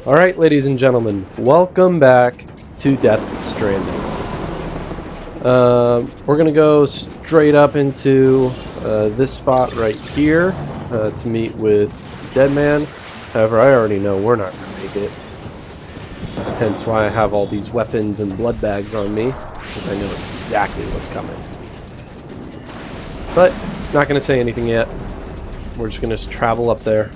Alright, ladies and gentlemen, welcome back to Death Stranding. We're gonna go straight up into this spot right here to meet with Deadman. However, I already know we're not gonna make it. Hence why I have all these weapons and blood bags on me, because I know exactly what's coming. But, not gonna say anything yet. We're just gonna travel up there.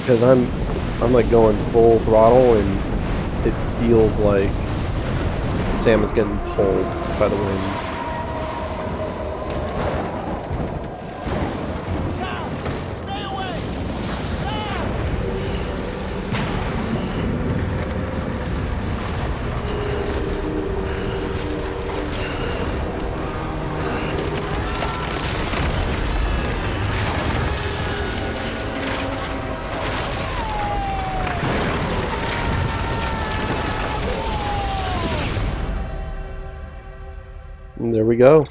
Because I'm like going full throttle and it feels like Sam is getting pulled by the wind. And there we go.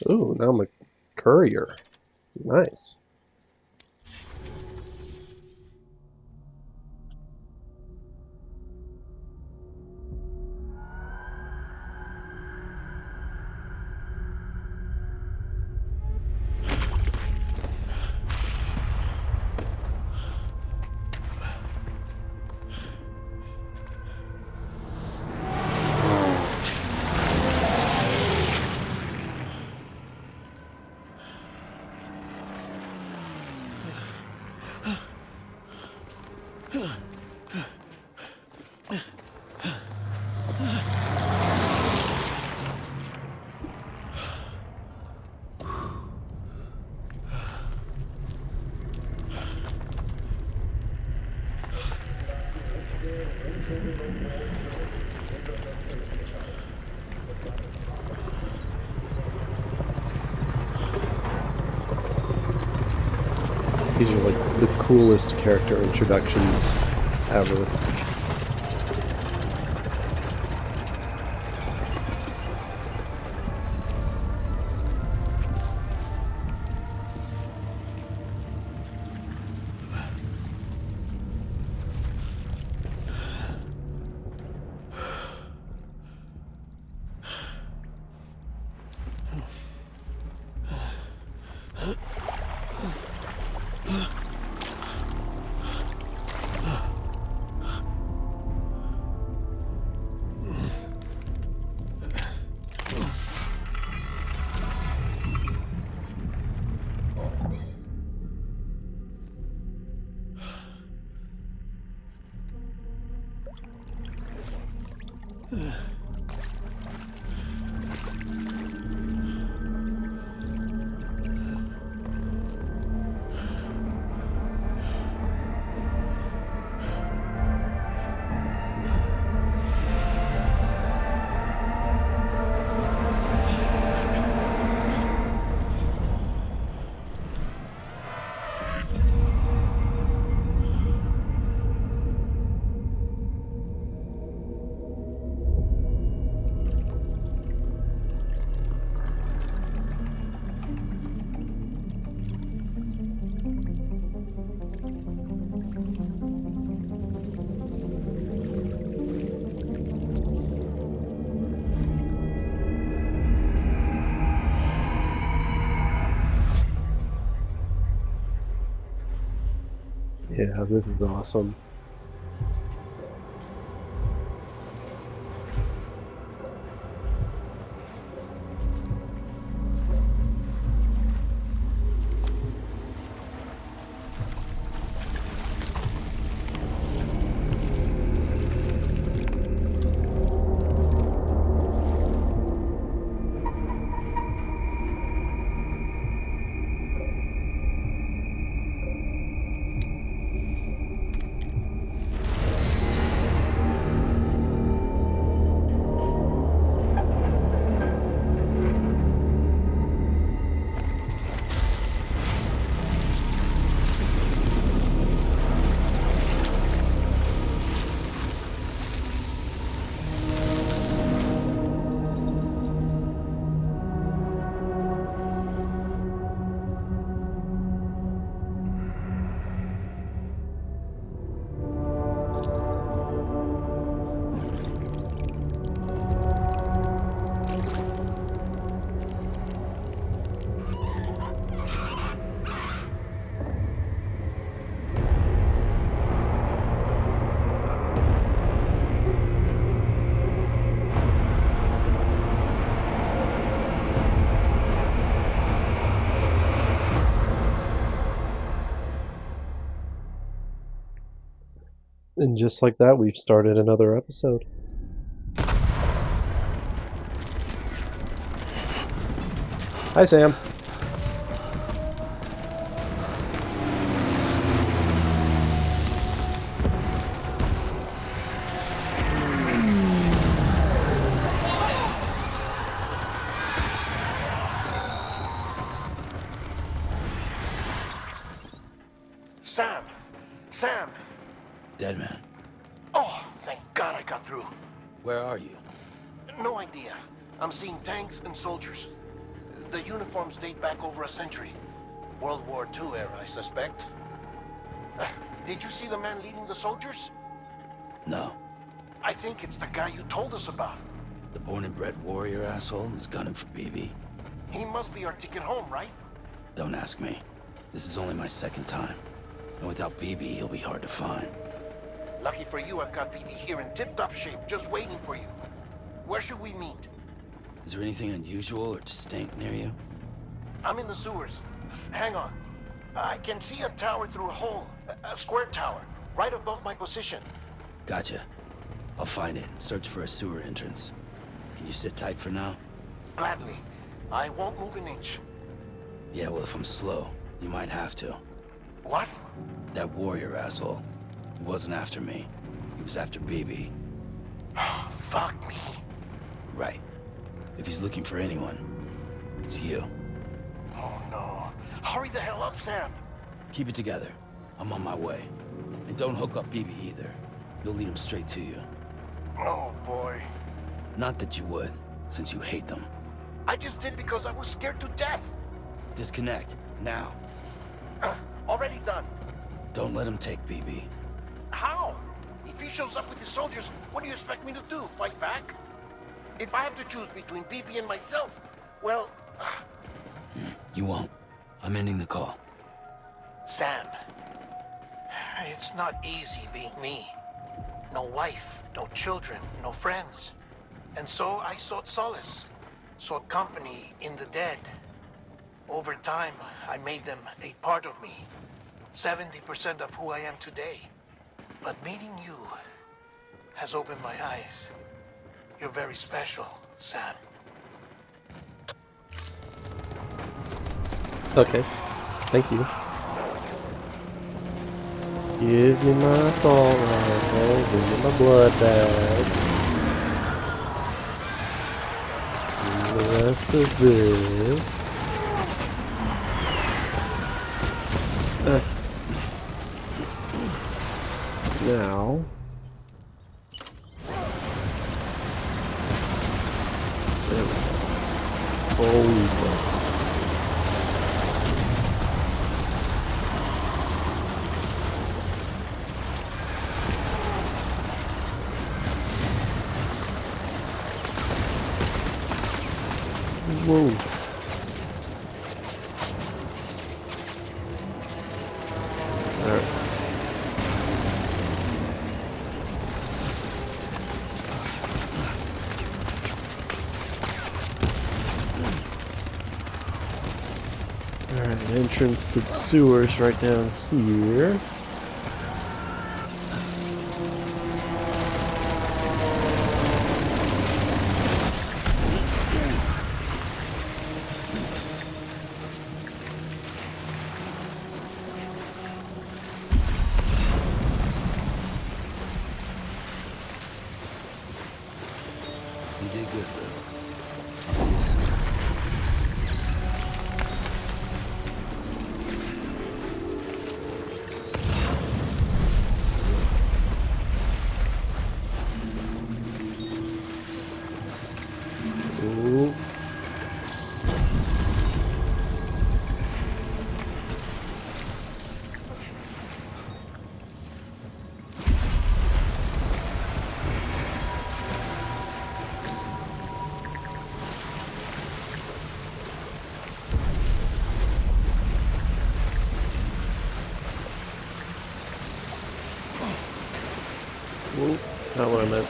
Ooh, now I'm a courier. Nice. These are like the coolest character introductions ever. Yeah, this is awesome. And just like that, we've started another episode. Hi, Sam. Sam! Sam! Dead man. Oh, thank God I got through. Where are you? No idea. I'm seeing tanks and soldiers. The uniforms date back over a century. World War II era, I suspect. Did you see the man leading the soldiers? No. I think it's the guy you told us about. The born and bred warrior asshole who's gunning for BB. He must be our ticket home, right? Don't ask me. This is only my second time. And without BB, he'll be hard to find. Lucky for you, I've got BB here in tip-top shape, just waiting for you. Where should we meet? Is there anything unusual or distinct near you? I'm in the sewers. Hang on. I can see a tower through a hole. A square tower, right above my position. Gotcha. I'll find it and search for a sewer entrance. Can you sit tight for now? Gladly. I won't move an inch. Yeah, well, if I'm slow, you might have to. What? That warrior asshole. He wasn't after me. He was after BB. Fuck me. Right. If he's looking for anyone, it's you. Oh no. Hurry the hell up, Sam. Keep it together. I'm on my way. And don't hook up BB either. You'll lead him straight to you. Oh boy. Not that you would, since you hate them. I just did because I was scared to death. Disconnect, now. Already done. Don't let him take BB. How? If he shows up with his soldiers, what do you expect me to do? Fight back? If I have to choose between BB and myself, well... You won't. I'm ending the call. Sam, it's not easy being me. No wife, no children, no friends. And so I sought solace, sought company in the dead. Over time, I made them a part of me, 70% of who I am today. But meeting you has opened my eyes. You're very special, Sam. Okay. Thank you. Give me my assault rifle. Give me my blood bags. And the rest of this. Now. There we go. Holy fuck. Whoa. Alright. Alright, entrance to the sewers right down here. You did good, bro. I'll see you soon. Ooh. Ooh, not what I meant.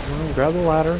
Well, grab the ladder.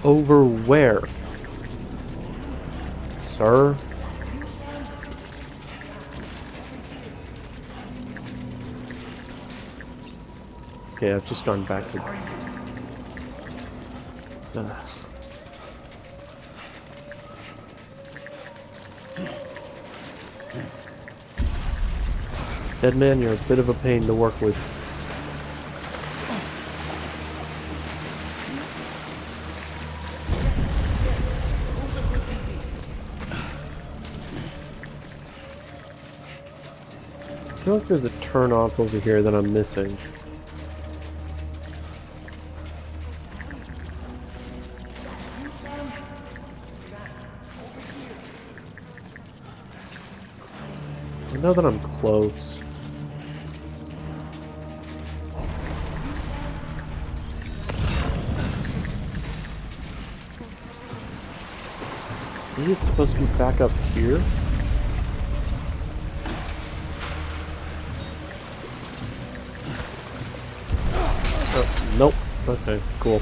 over where? Sir? Okay, I've just gone back to... Dead man, you're a bit of a pain to work with. I feel like there's a turn off over here that I'm missing. I know that I'm close. Maybe it's supposed to be back up here? Oh, nope. Okay, cool.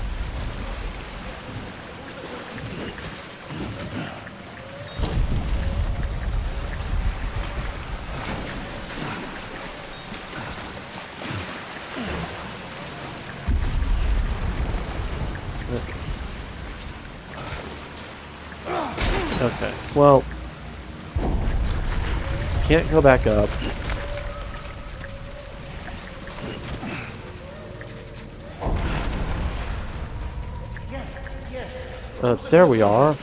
Okay, well, can't go back up. There we are.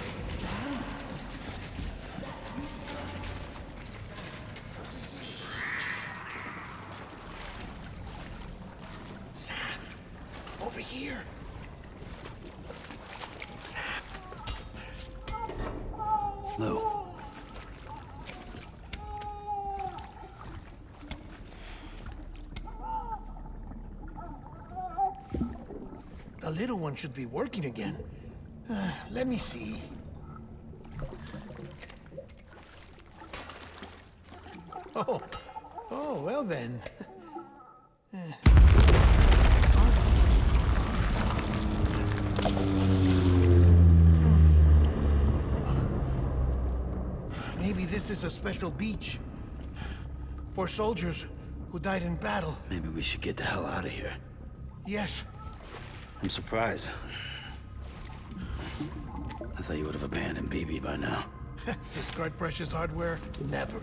Sam, over here. Sam. Lou. The little one should be working again. Let me see. Oh, well then. Maybe this is a special beach for soldiers who died in battle. Maybe we should get the hell out of here. Yes. I'm surprised. I thought you would have abandoned BB by now. Discard precious hardware? Never.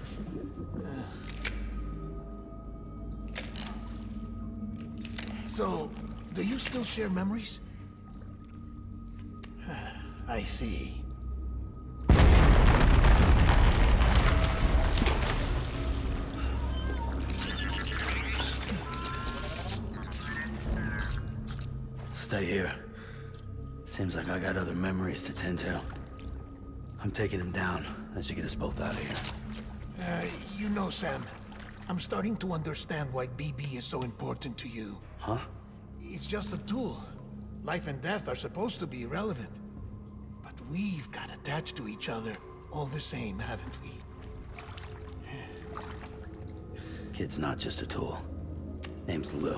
So, do you still share memories? I see. Stay here. Seems like I got other memories to tend to. I'm taking him down as you get us both out of here. You know, Sam, I'm starting to understand why BB is so important to you. Huh? It's just a tool. Life and death are supposed to be irrelevant. But we've got attached to each other all the same, haven't we? Kid's not just a tool. Name's Lou.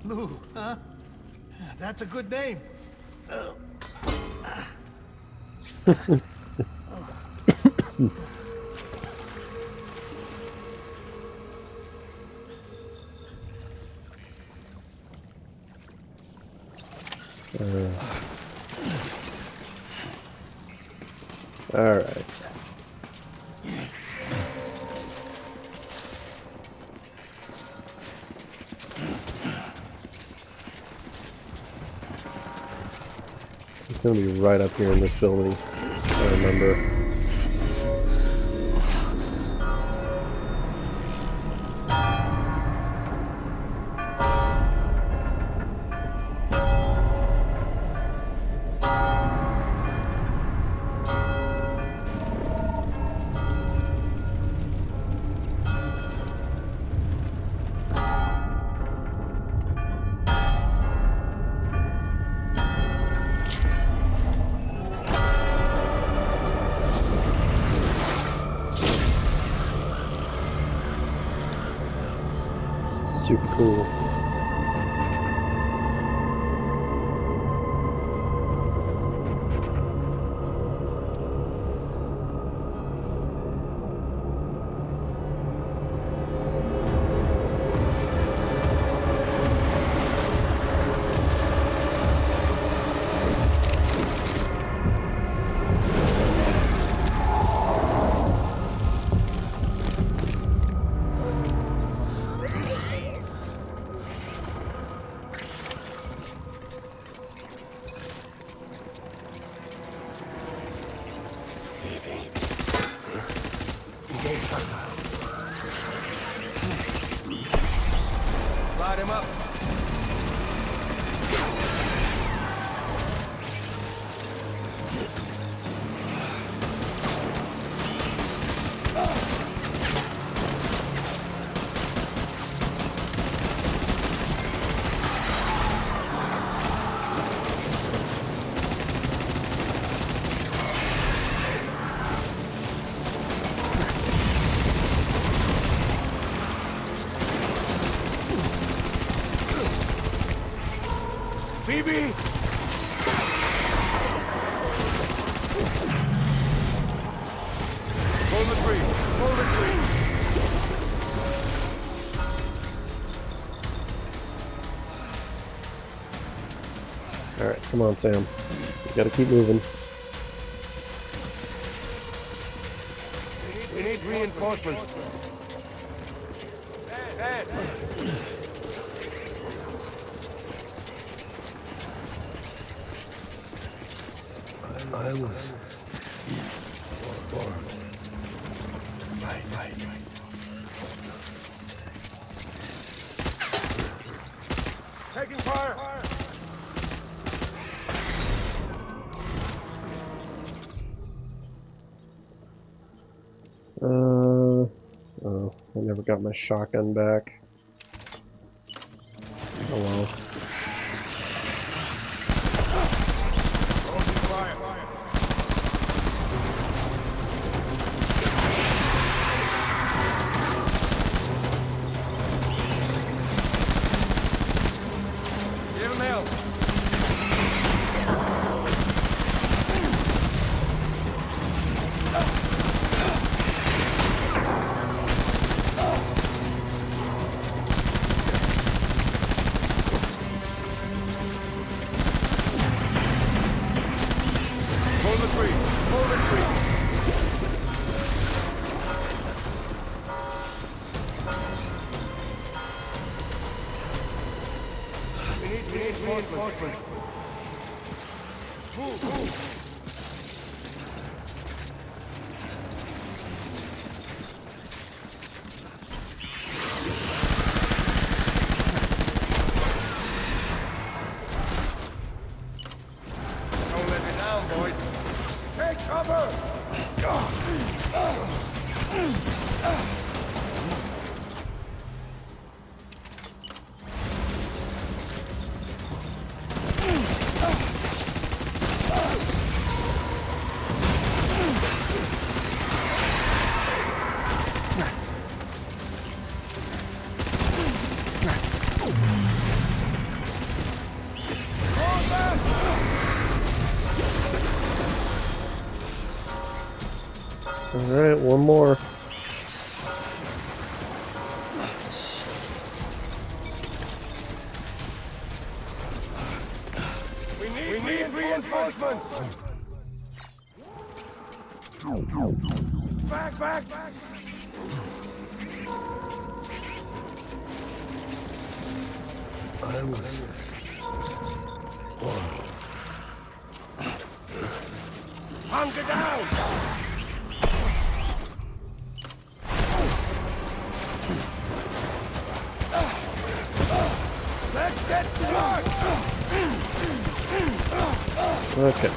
Lou, huh? That's a good name. All right. It's gonna be right up here in this building, I remember. Super cool. Alright, come on, Sam. We gotta keep moving. We need reinforcements. Dad. I was born to fight. Taking fire. Oh, I never got my shotgun back. Oh well. Open fire. Give him help. Pull the tree. Pull the tree. We need reinforcements. Move. Don't let me down, boys. Take cover! Alright, one more. We need reinforcements! Back! I was born. Hunker down! Let's get to work! Okay.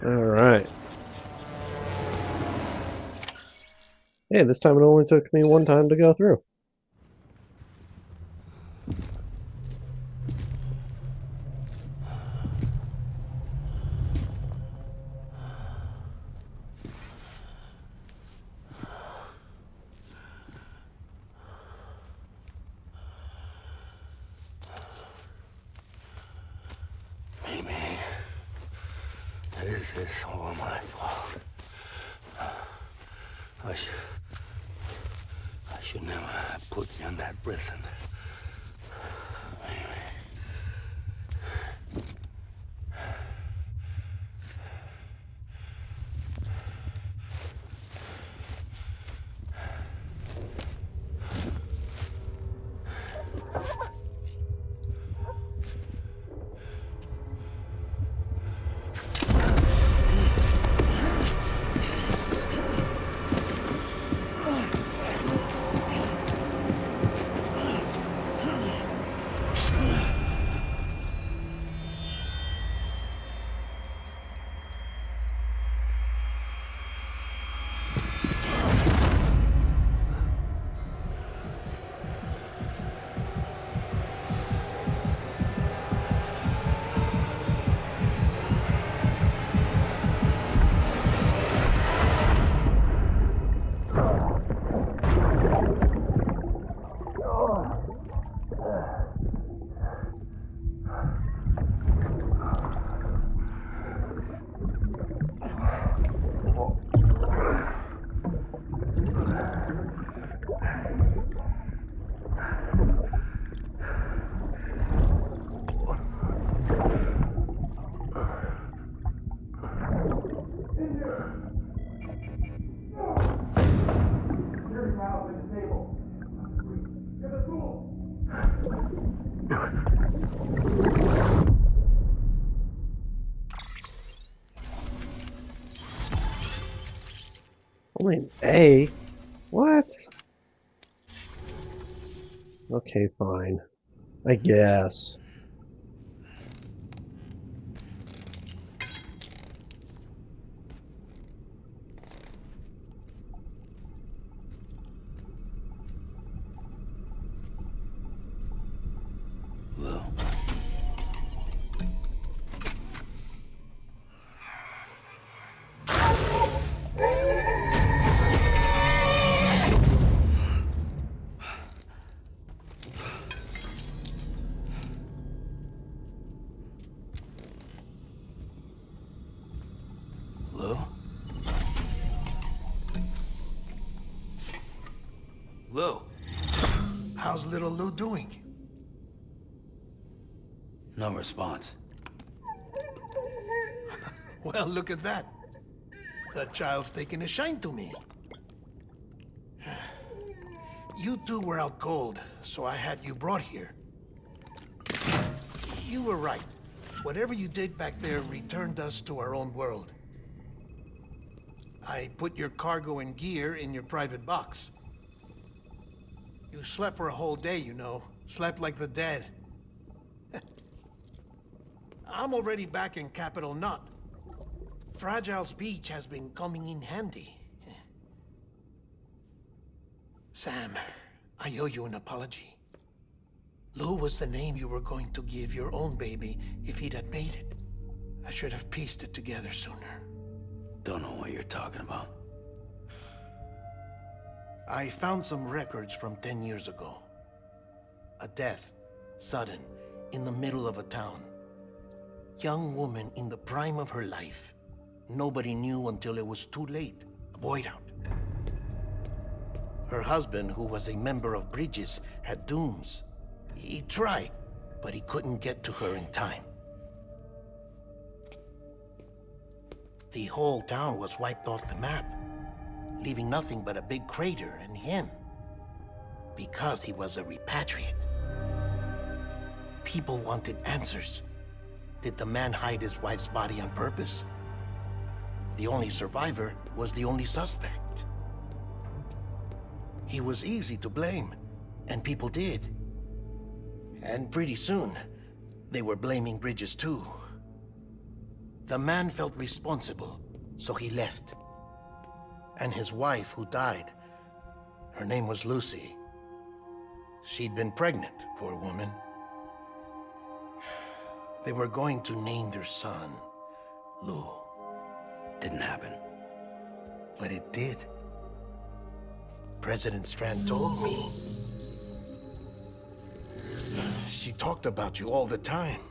Alright. Hey, this time it only took me one time to go through. Maybe this is all my fault. I should never have put you in that prison. Maybe. Only an A? What? Okay, fine. I guess. Lou. Lou? Lou? How's little Lou doing? No response. Well, look at that. The child's taking a shine to me. You two were out cold, so I had you brought here. You were right. Whatever you did back there returned us to our own world. I put your cargo and gear in your private box. You slept for a whole day, you know. Slept like the dead. I'm already back in Capital Knot. Fragile's beach has been coming in handy. Sam, I owe you an apology. Lou was the name you were going to give your own baby if he'd had made it. I should have pieced it together sooner. Don't know what you're talking about. I found some records from 10 years ago. A death, sudden, in the middle of a town. Young woman in the prime of her life. Nobody knew until it was too late. A void out. Her husband, who was a member of Bridges, had dooms. He tried, but he couldn't get to her in time. The whole town was wiped off the map, leaving nothing but a big crater and him, because he was a repatriate. People wanted answers. Did the man hide his wife's body on purpose? The only survivor was the only suspect. He was easy to blame, and people did. And pretty soon, they were blaming Bridges too. The man felt responsible, so he left. And his wife, who died, her name was Lucy. She'd been pregnant, poor woman. They were going to name their son Lou. Didn't happen. But it did. President Strand told me. She talked about you all the time.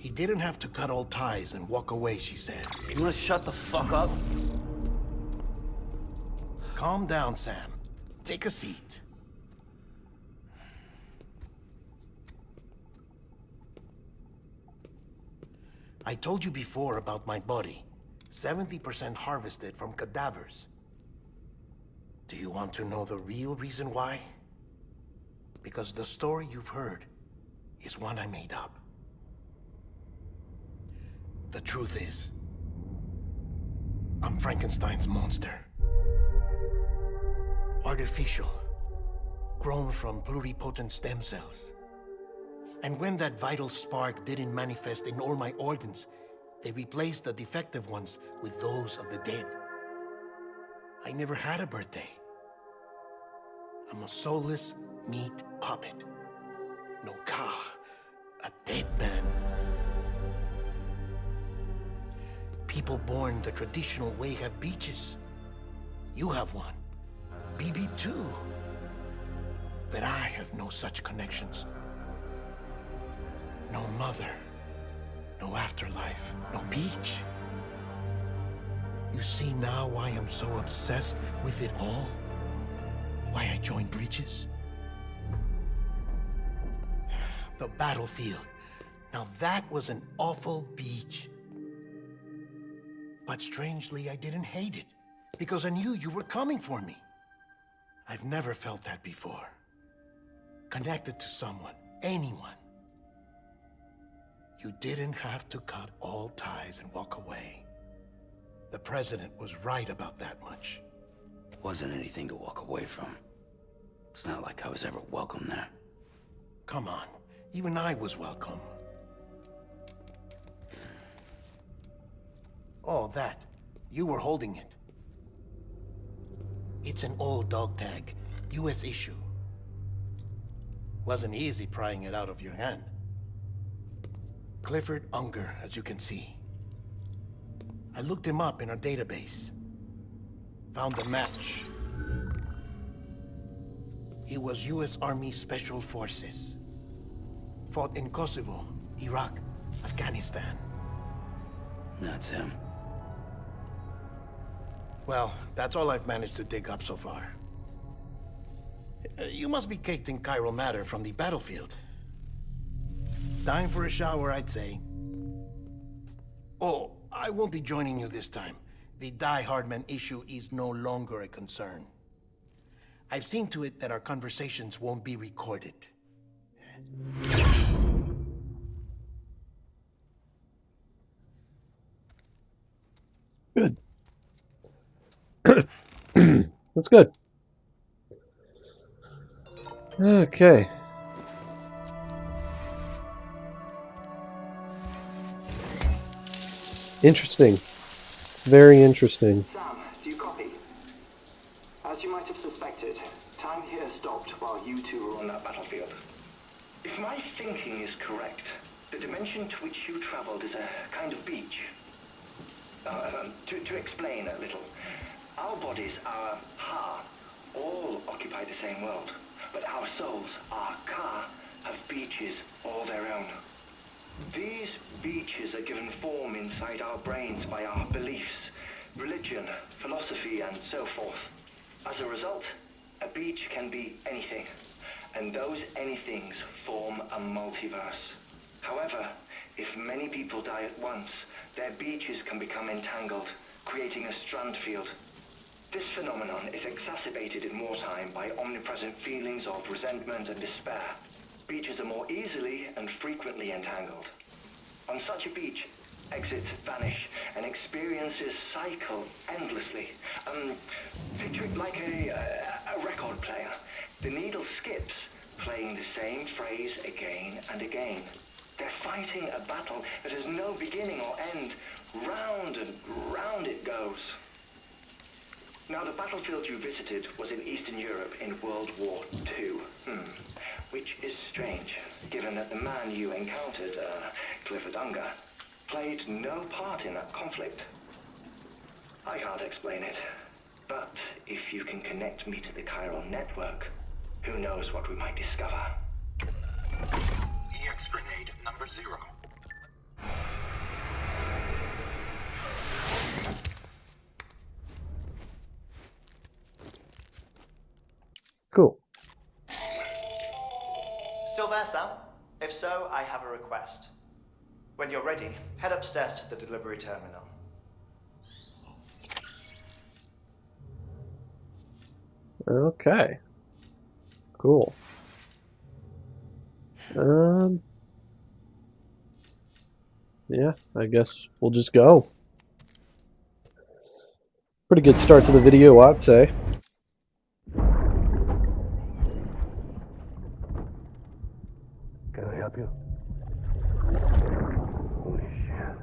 He didn't have to cut all ties and walk away, she said. You wanna shut the fuck up? Calm down, Sam. Take a seat. I told you before about my body. 70% harvested from cadavers. Do you want to know the real reason why? Because the story you've heard is one I made up. The truth is, I'm Frankenstein's monster. Artificial, grown from pluripotent stem cells. And when that vital spark didn't manifest in all my organs, they replaced the defective ones with those of the dead. I never had a birthday. I'm a soulless meat puppet. No ka, a dead man. People born the traditional way have beaches. You have one. BB too. But I have no such connections. No mother. No afterlife. No beach. You see now why I'm so obsessed with it all? Why I joined Bridges? The battlefield. Now that was an awful beach. But strangely, I didn't hate it, because I knew you were coming for me. I've never felt that before. Connected to someone, anyone. You didn't have to cut all ties and walk away. The president was right about that much. Wasn't anything to walk away from. It's not like I was ever welcome there. Come on, even I was welcome. Oh, that. You were holding it. It's an old dog tag, US issue. Wasn't easy prying it out of your hand. Clifford Unger, as you can see. I looked him up in our database. Found a match. He was US Army Special Forces. Fought in Kosovo, Iraq, Afghanistan. That's him. Well, that's all I've managed to dig up so far. You must be caked in chiral matter from the battlefield. Time for a shower, I'd say. Oh, I won't be joining you this time. The Die Hardman issue is no longer a concern. I've seen to it that our conversations won't be recorded. Good. That's good. Okay. Interesting. It's very interesting. Sam, do you copy? As you might have suspected, time here stopped while you two were on that battlefield. If my thinking is correct, the dimension to which you traveled is a kind of beach. To explain a little, our bodies, our ha, all occupy the same world, but our souls, our ka, have beaches all their own. These beaches are given form inside our brains by our beliefs, religion, philosophy, and so forth. As a result, a beach can be anything, and those anythings form a multiverse. However, if many people die at once, their beaches can become entangled, creating a strand field. This phenomenon is exacerbated in wartime by omnipresent feelings of resentment and despair. Beaches are more easily and frequently entangled. On such a beach, exits vanish and experiences cycle endlessly. Picture it like a record player. The needle skips, playing the same phrase again and again. They're fighting a battle that has no beginning or end. Round and round it goes. Now, the battlefield you visited was in Eastern Europe in World War II. Which is strange, given that the man you encountered, Clifford Unger, played no part in that conflict. I can't explain it, but if you can connect me to the chiral network, who knows what we might discover. EX grenade number 0. Cool. Still there, Sam? If so, I have a request. When you're ready, head upstairs to the delivery terminal. Okay. Cool. Yeah, I guess we'll just go. Pretty good start to the video, I'd say. Can I help you? Holy shit.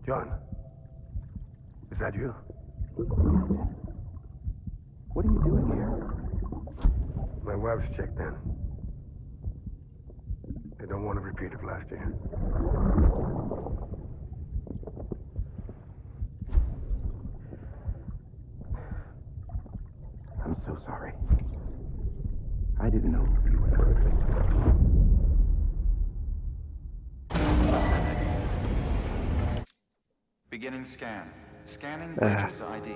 John, is that you? What are you doing here? My wife's checked in. I don't want to repeat of last year. I'm so sorry. I didn't know you were perfect. Beginning scan. Scanning bridges ID.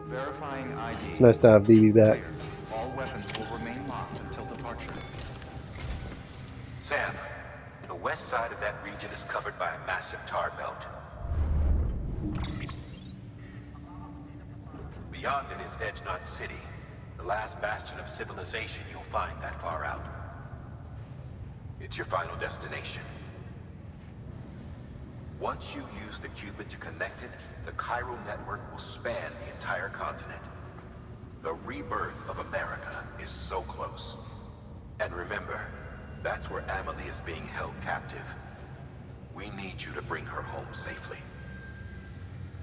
Verifying ID. It's nice to have BB back. Clear. All weapons will remain locked until departure. Sam, the west side of that region is covered by a massive tar belt. Beyond it is Edgenot City, the last bastion of civilization you'll find that far out. It's your final destination. Once you use the Cupid to connect it, the chiral network will span the entire continent. The rebirth of America is so close. And remember, that's where Amelie is being held captive. We need you to bring her home safely.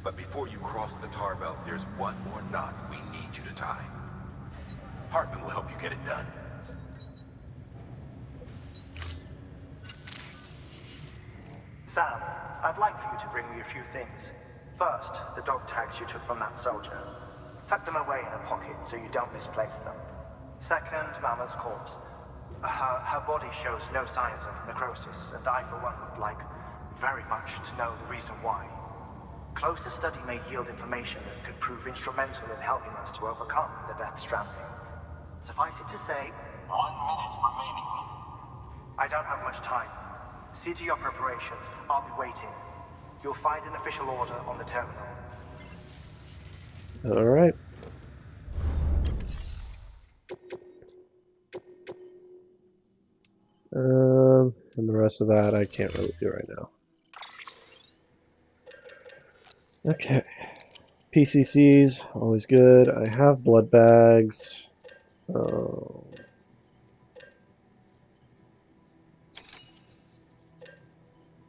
But before you cross the tar belt, there's one more knot we need you to tie. Hartman will help you get it done. Sam, I'd like for you to bring me a few things. First, the dog tags you took from that soldier. Tuck them away in a pocket so you don't misplace them. Second, Mama's corpse. Her body shows no signs of necrosis, and I, for one, would like very much to know the reason why. Closer study may yield information that could prove instrumental in helping us to overcome the Death Stranding. Suffice it to say, 1 minute remaining. I don't have much time. See to your preparations. I'll be waiting. You'll find an official order on the terminal. All right. And the rest of that I can't really do right now. Okay. PCCs, always good. I have blood bags.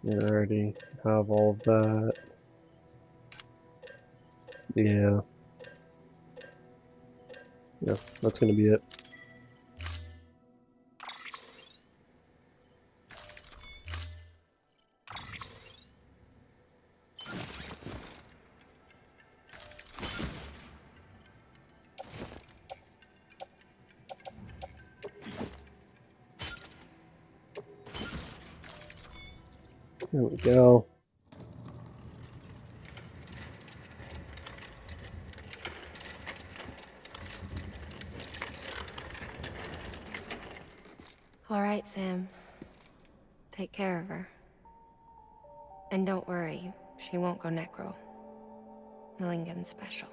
Yeah, I already have all of that. Yeah. Yeah, that's gonna be it. There we go. All right, Sam. Take care of her. And don't worry, she won't go necro. Millingen's special.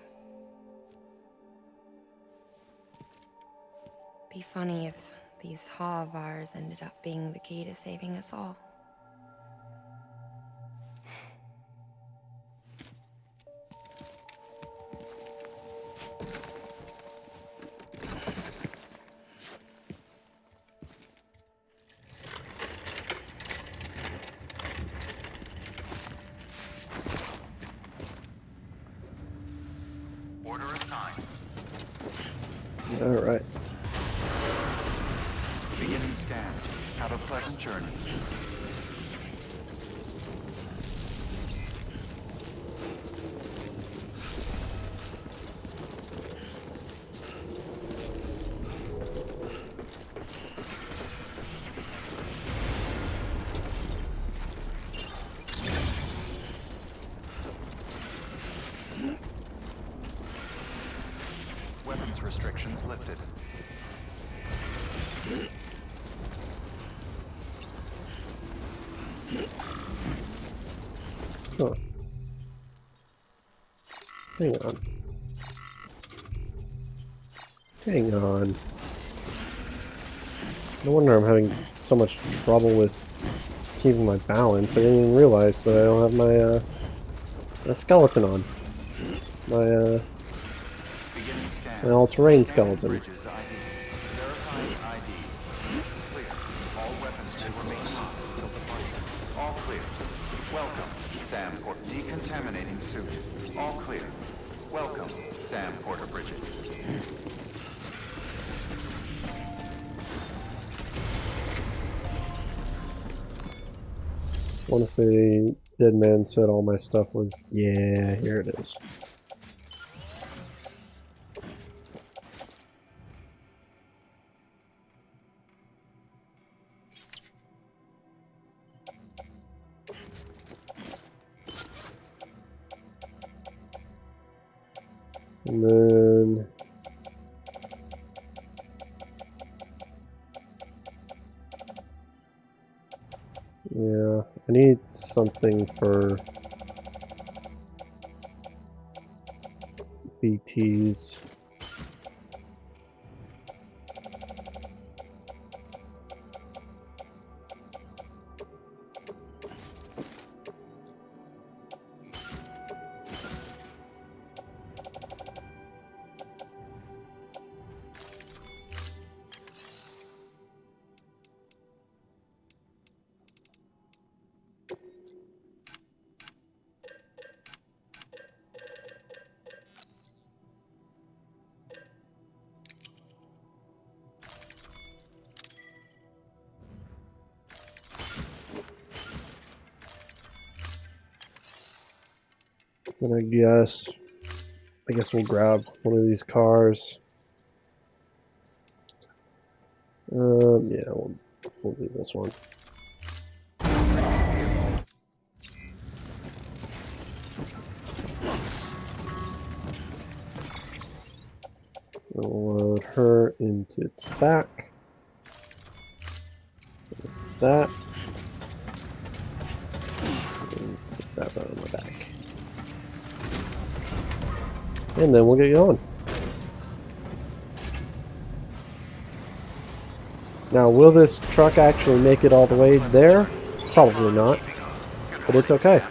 Be funny if these Ha of ours ended up being the key to saving us all. Order assigned. All right. Beginning scan. Have a pleasant journey. Weapons restrictions lifted. Oh. Hang on. Hang on. No wonder I'm having so much trouble with keeping my balance. I didn't even realize that I don't have my my skeleton on. My my all-terrain skeleton. Bridges ID. Verifying ID. Clear. All weapons will remain hot until departure. All clear. Welcome, Sam Porter. Decontaminating suit. All clear. Welcome, Sam Porter Bridges. I want to say Dead Man said all my stuff was... Yeah, here it is. And then... Yeah, I need something for BTs. Then I guess we'll grab one of these cars. Yeah, we'll do this one. We'll load her into the back. That. And stick that right on the back. And then we'll get going. Now, will this truck actually make it all the way there? Probably not, but it's okay.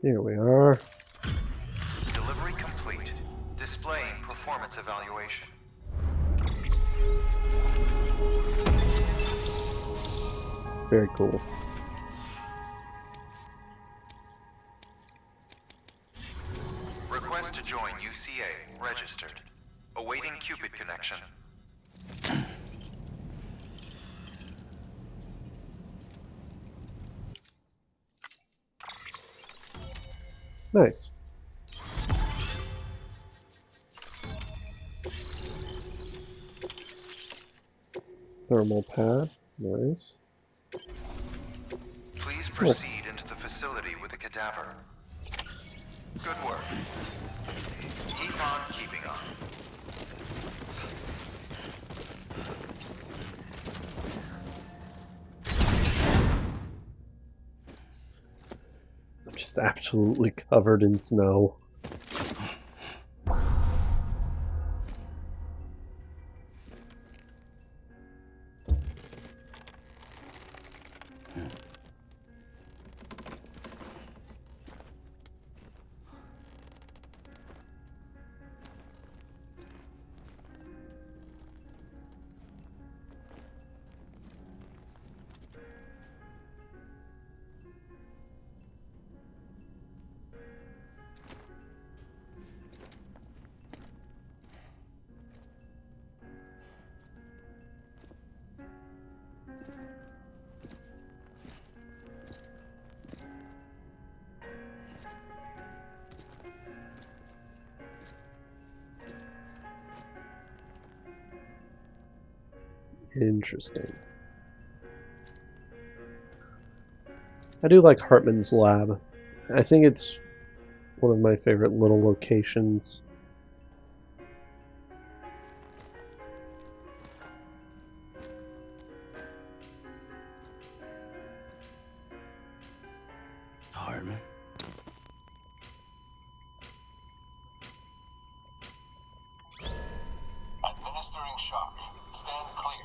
Here we are. Delivery complete. Displaying performance evaluation. Very cool. Request to join UCA. Registered. Awaiting Cupid connection. Nice. Thermal pad. Nice. Please proceed into the facility with the cadaver. Good work. Keep on keeping on. I'm just absolutely covered in snow. Interesting. I do like Hartman's lab. I think it's one of my favorite little locations. Hartman? Administering shock. Stand clear.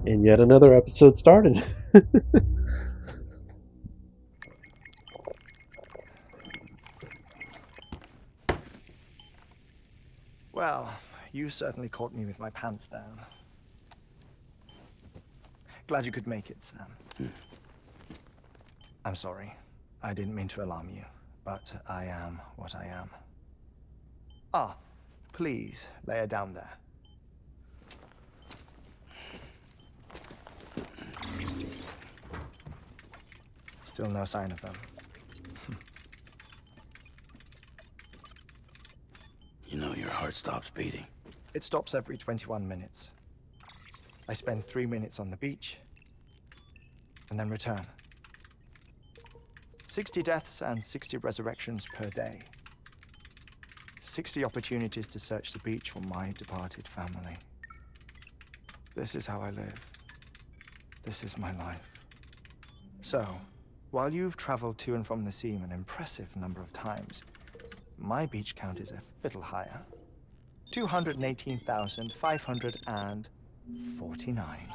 And yet another episode started. Well, you certainly caught me with my pants down. Glad you could make it, Sam. I'm sorry. I didn't mean to alarm you, but I am what I am. Ah, Please lay her down there. Still no sign of them. You know your heart stops beating. It stops every 21 minutes. I spend 3 minutes on the beach, and then return. 60 deaths and 60 resurrections per day. 60 opportunities to search the beach for my departed family. This is how I live. This is my life. So, while you've traveled to and from the sea an impressive number of times, my beach count is a little higher. 218,549.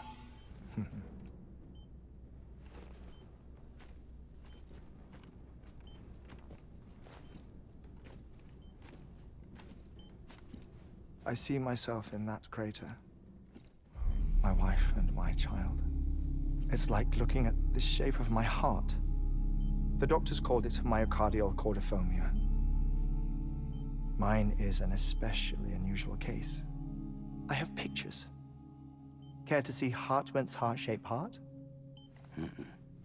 I see myself in that crater. My wife and my child. It's like looking at the shape of my heart. The doctors called it myocardial cordiformia. Mine is an especially unusual case. I have pictures. Care to see Hartman's heart-shaped heart?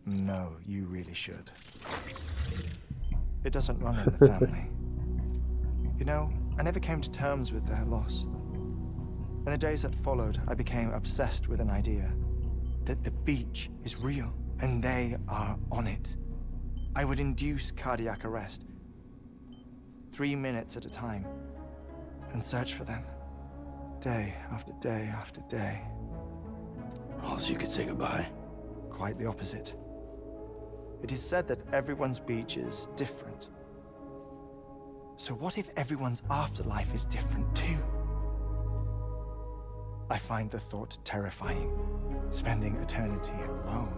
No, you really should. It doesn't run in the family. You know, I never came to terms with their loss. In the days that followed, I became obsessed with an idea that the beach is real and they are on it. I would induce cardiac arrest, 3 minutes at a time, and search for them, day after day after day. Oh, so you could say goodbye? Quite the opposite. It is said that everyone's beach is different. So what if everyone's afterlife is different too? I find the thought terrifying, spending eternity alone,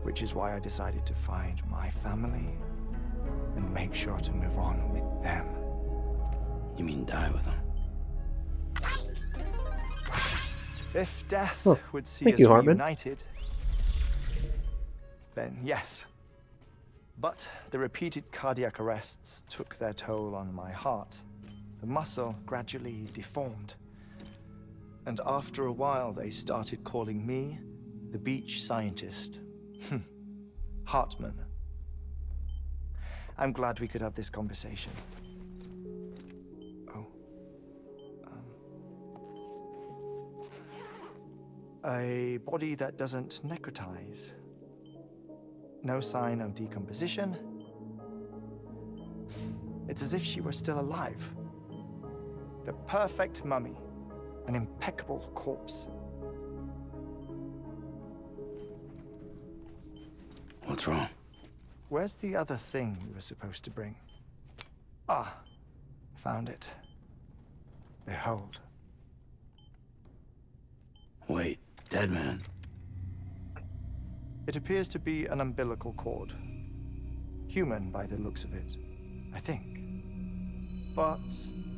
which is why I decided to find my family and make sure to move on with them. You mean die with them? If death would see Thank us you, Hartman. reunited, then yes. But the repeated cardiac arrests took their toll on my heart. The muscle gradually deformed. And after a while, they started calling me the beach scientist. Hartman. I'm glad we could have this conversation. Oh. A body that doesn't necrotize. No sign of decomposition. It's as if she were still alive. The perfect mummy. An impeccable corpse. What's wrong? Where's the other thing we were supposed to bring? Ah, found it. Behold. Wait, dead man? It appears to be an umbilical cord. Human by the looks of it, I think. But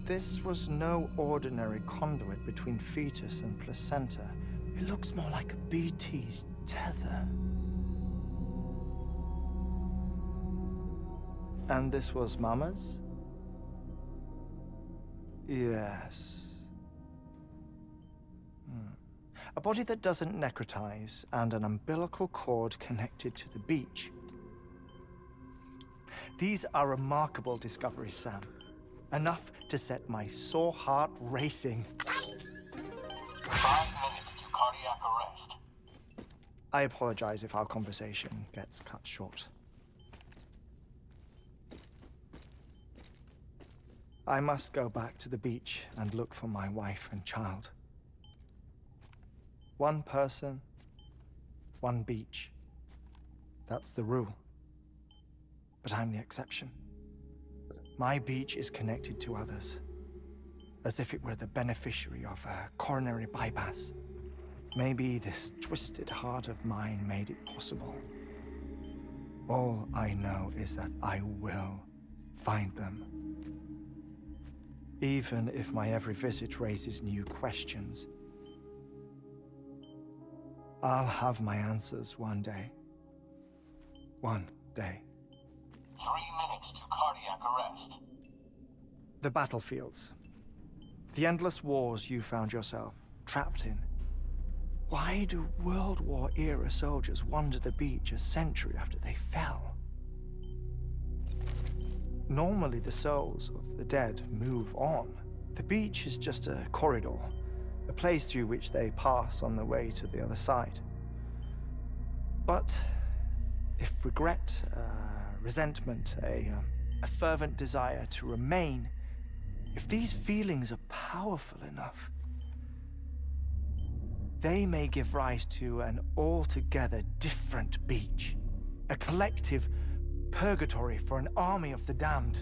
this was no ordinary conduit between fetus and placenta. It looks more like a BT's tether. And this was Mama's? Yes. A body that doesn't necrotize and an umbilical cord connected to the beach. These are remarkable discoveries, Sam. Enough to set my sore heart racing. 5 minutes to cardiac arrest. I apologize if our conversation gets cut short. I must go back to the beach and look for my wife and child. One person, one beach. That's the rule. But I'm the exception. My beach is connected to others, as if it were the beneficiary of a coronary bypass. Maybe this twisted heart of mine made it possible. All I know is that I will find them. Even if my every visit raises new questions, I'll have my answers one day. One day. 3 minutes to cardiac arrest. The battlefields. The endless wars you found yourself trapped in. Why do World War-era soldiers wander the beach a century after they fell? Normally, the souls of the dead move on. The beach is just a corridor, a place through which they pass on the way to the other side. But if regret, resentment, a fervent desire to remain, if these feelings are powerful enough, they may give rise to an altogether different beach, a collective purgatory for an army of the damned.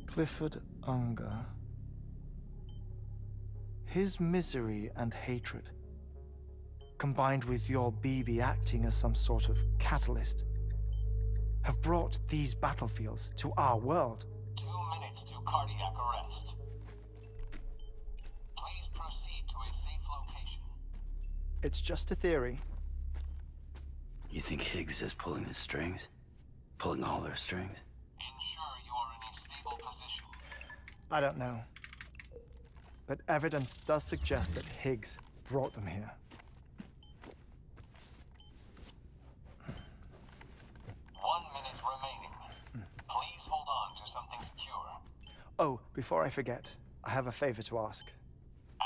Clifford Unger. His misery and hatred, combined with your BB acting as some sort of catalyst, have brought these battlefields to our world. 2 minutes to cardiac arrest. Please proceed to a safe location. It's just a theory. You think Higgs is pulling the strings? Pulling all their strings? Ensure you are in a stable position. I don't know. But evidence does suggest that Higgs brought them here. 1 minute remaining. Please hold on to something secure. Oh, before I forget, I have a favor to ask.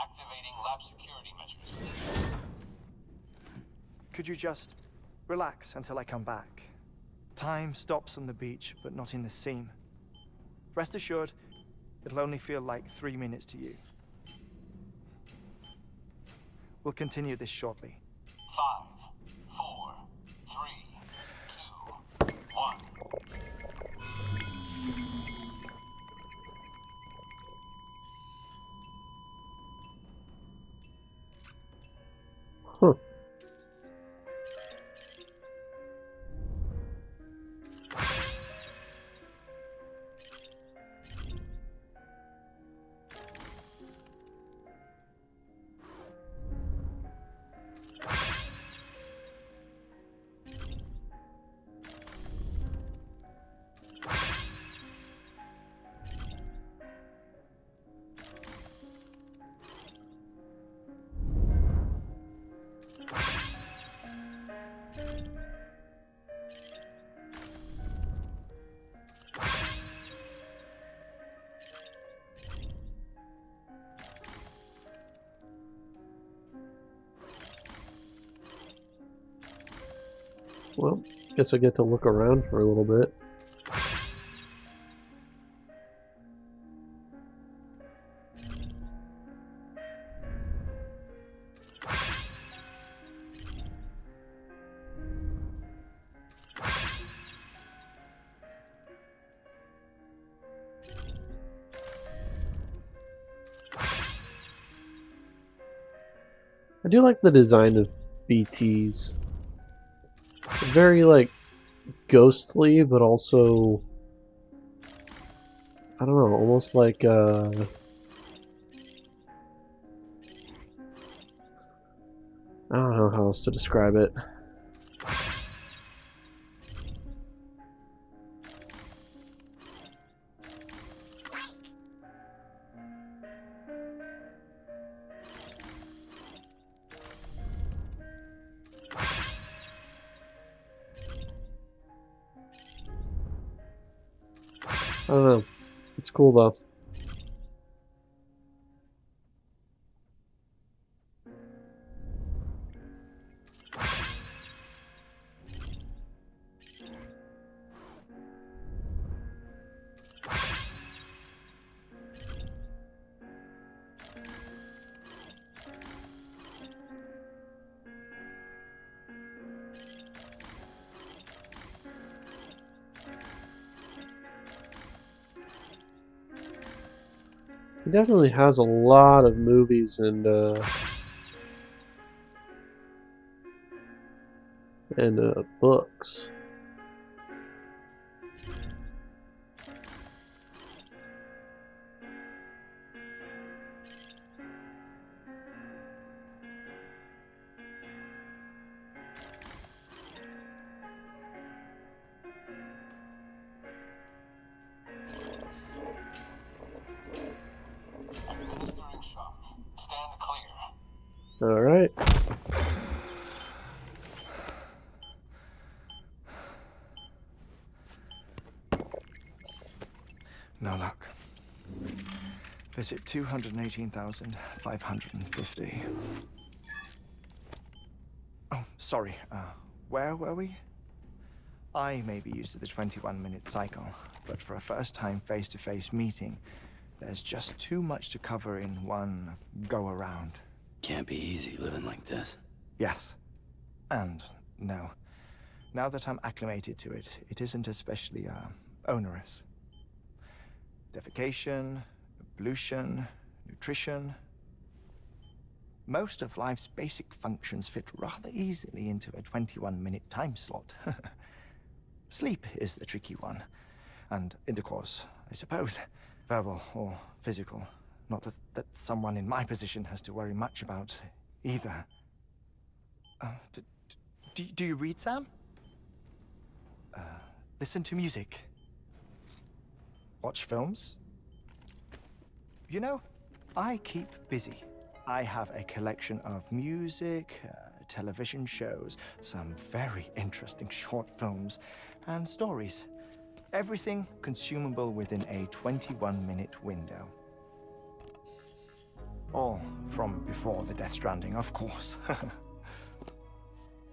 Activating lab security measures. Could you just relax until I come back? Time stops on the beach, but not in the scene. Rest assured, it'll only feel like 3 minutes to you. We'll continue this shortly. 5, 4, 3, 2, 1. Huh. Well, guess I get to look around for a little bit. I do like the design of BTs. Very, like, ghostly, but also, I don't know, almost like, I don't know how else to describe it. I don't know. It's cool though. He definitely has a lot of movies and books. All right. No luck. Visit 218,550. Oh, sorry. Where were we? I may be used to the 21-minute cycle, but for a first-time face-to-face meeting, there's just too much to cover in one go-around. Can't be easy living like this. Yes. And no. Now that I'm acclimated to it, it isn't especially, onerous. Defecation, ablution, nutrition. Most of life's basic functions fit rather easily into a 21-minute time slot. Sleep is the tricky one. And intercourse, I suppose. Verbal or physical. Not that someone in my position has to worry much about either. Do you read, Sam? Listen to music. Watch films? You know, I keep busy. I have a collection of music, television shows, some very interesting short films, and stories. Everything consumable within a 21-minute window. All from before the Death Stranding, of course.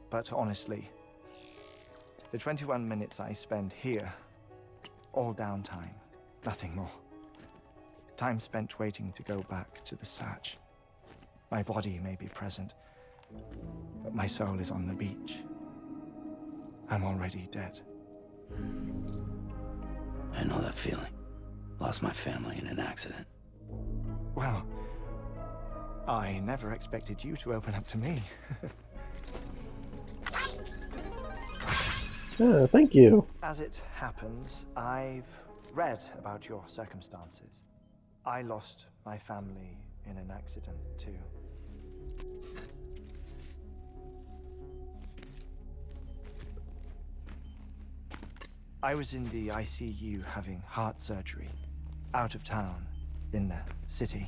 But honestly, the 21 minutes I spend here, all downtime, nothing more. Time spent waiting to go back to the search. My body may be present, but my soul is on the beach. I'm already dead. I know that feeling. Lost my family in an accident. Well, I never expected you to open up to me. Thank you. As it happens, I've read about your circumstances. I lost my family in an accident, too. I was in the ICU having heart surgery, out of town, in the city.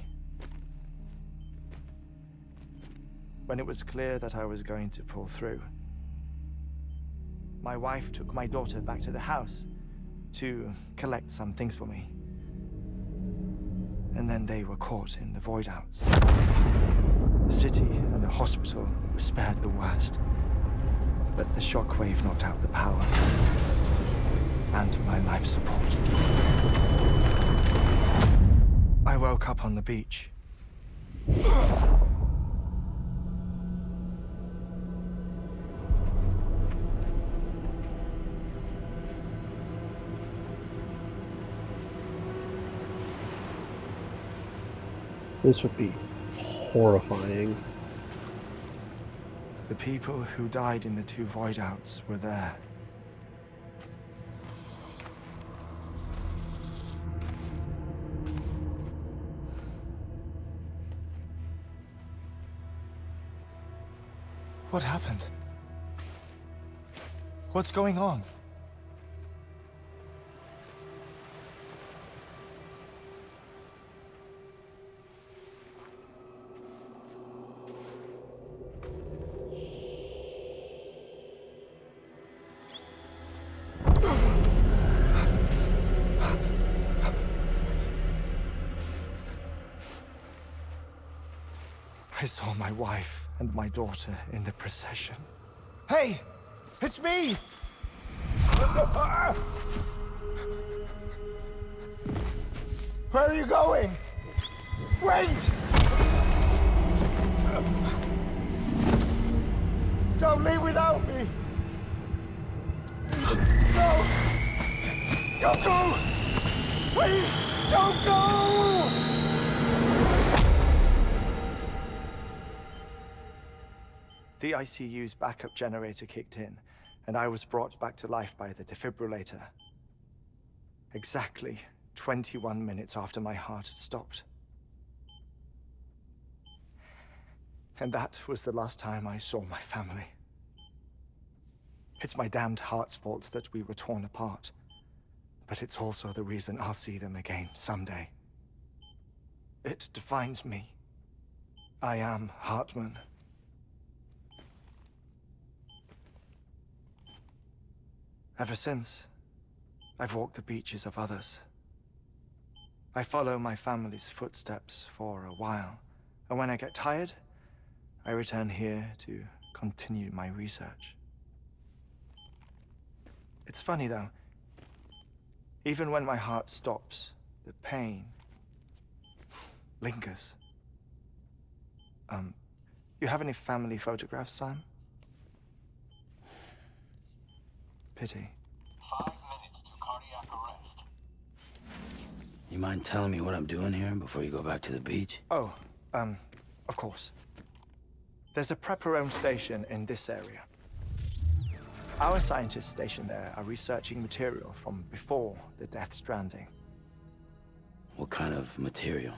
When it was clear that I was going to pull through, my wife took my daughter back to the house to collect some things for me. And then they were caught in the void outs. The city and the hospital were spared the worst, but the shockwave knocked out the power and my life support. I woke up on the beach. This would be horrifying. The people who died in the two void outs were there. What happened? What's going on? I saw my wife and my daughter in the procession. Hey! It's me! Where are you going? Wait! Don't leave without me! No! Don't go! Please, don't go! The ICU's backup generator kicked in, and I was brought back to life by the defibrillator. Exactly 21 minutes after my heart had stopped. And that was the last time I saw my family. It's my damned heart's fault that we were torn apart, but it's also the reason I'll see them again someday. It defines me. I am Hartman. Ever since, I've walked the beaches of others. I follow my family's footsteps for a while, and when I get tired, I return here to continue my research. It's funny though, even when my heart stops, the pain lingers. You have any family photographs, Sam? Pity. 5 minutes to cardiac arrest. You mind telling me what I'm doing here before you go back to the beach? Oh, of course. There's a prepper-owned station in this area. Our scientists stationed there are researching material from before the Death Stranding. What kind of material?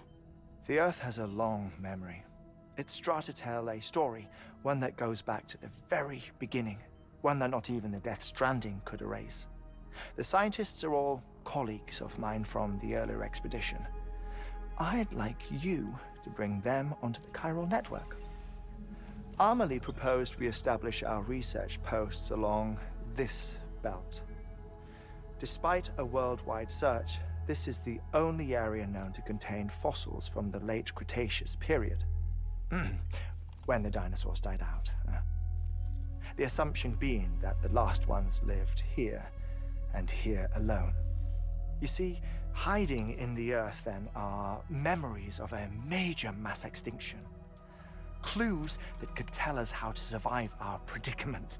The Earth has a long memory. It's trying to tell a story, one that goes back to the very beginning, one that not even the Death Stranding could erase. The scientists are all colleagues of mine from the earlier expedition. I'd like you to bring them onto the chiral network. Amelie proposed we establish our research posts along this belt. Despite a worldwide search, this is the only area known to contain fossils from the late Cretaceous period, when the dinosaurs died out. The assumption being that the last ones lived here, and here alone. You see, hiding in the Earth then are memories of a major mass extinction. Clues that could tell us how to survive our predicament.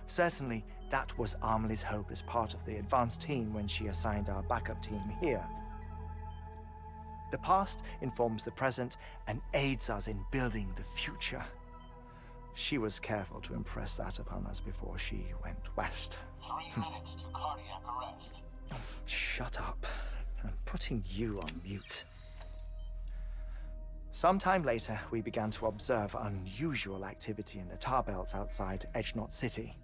Certainly, that was Amelie's hope as part of the advanced team when she assigned our backup team here. The past informs the present and aids us in building the future. She was careful to impress that upon us before she went west. 3 minutes to cardiac arrest. Shut up. I'm putting you on mute. Sometime later, we began to observe unusual activity in the tar belts outside Edgenot City.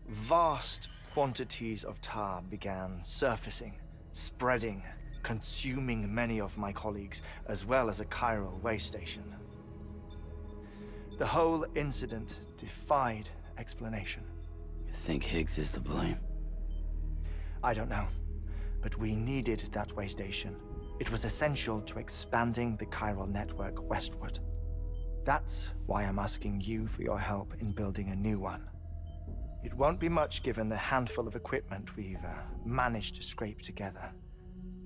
Vast quantities of tar began surfacing, spreading, consuming many of my colleagues, as well as a chiral way station. The whole incident defied explanation. You think Higgs is to blame? I don't know, but we needed that way station. It was essential to expanding the chiral network westward. That's why I'm asking you for your help in building a new one. It won't be much given the handful of equipment we've managed to scrape together.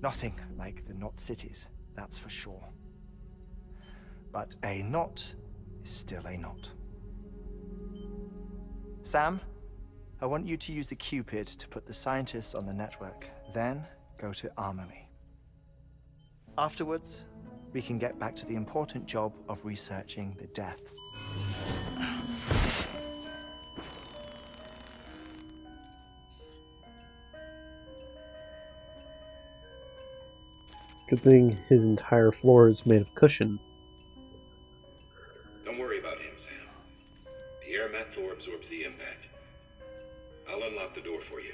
Nothing like the knot cities, that's for sure. But a knot is still a knot. Sam, I want you to use the Cupid to put the scientists on the network, then go to Amelie. Afterwards, we can get back to the important job of researching the deaths. Good thing his entire floor is made of cushion. Don't worry about him, Sam. The air mat floor absorbs the impact. I'll unlock the door for you.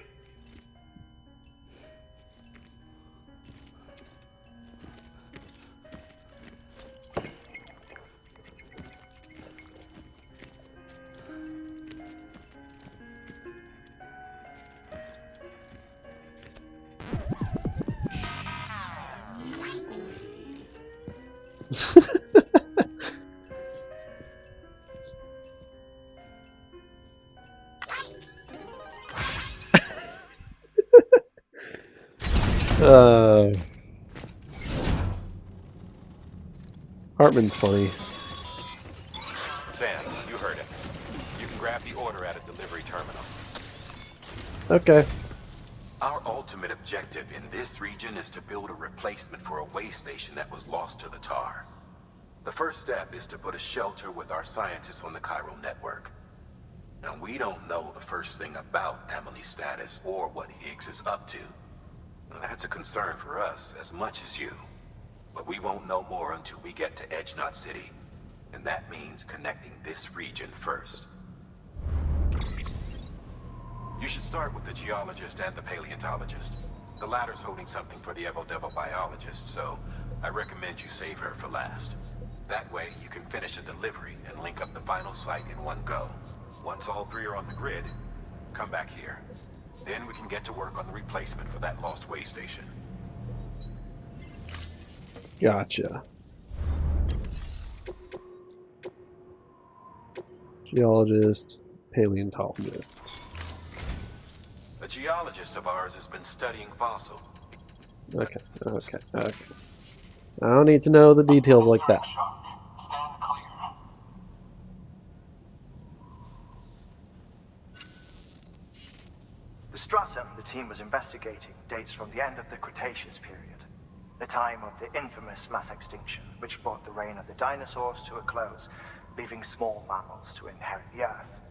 Hartman's funny. Sam, you heard it. You can grab the order at a delivery terminal. Okay. Our ultimate objective in this region is to build a replacement for a way station that was lost to the tar. The first step is to put a shelter with our scientists on the chiral network. Now, we don't know the first thing about Amelie's status or what Higgs is up to. Now, that's a concern for us as much as you. But we won't know more until we get to Edgenot City. And that means connecting this region first. You should start with the geologist and the paleontologist. The latter's holding something for the Evo-Devo biologist, so I recommend you save her for last. That way, you can finish a delivery and link up the final site in one go. Once all three are on the grid, come back here. Then we can get to work on the replacement for that lost way station. Gotcha. Geologist, paleontologist. A geologist of ours has been studying fossils. Okay. I don't need to know the details like that. Stand clear. The stratum the team was investigating dates from the end of the Cretaceous period, the time of the infamous mass extinction, which brought the reign of the dinosaurs to a close, leaving small mammals to inherit the Earth.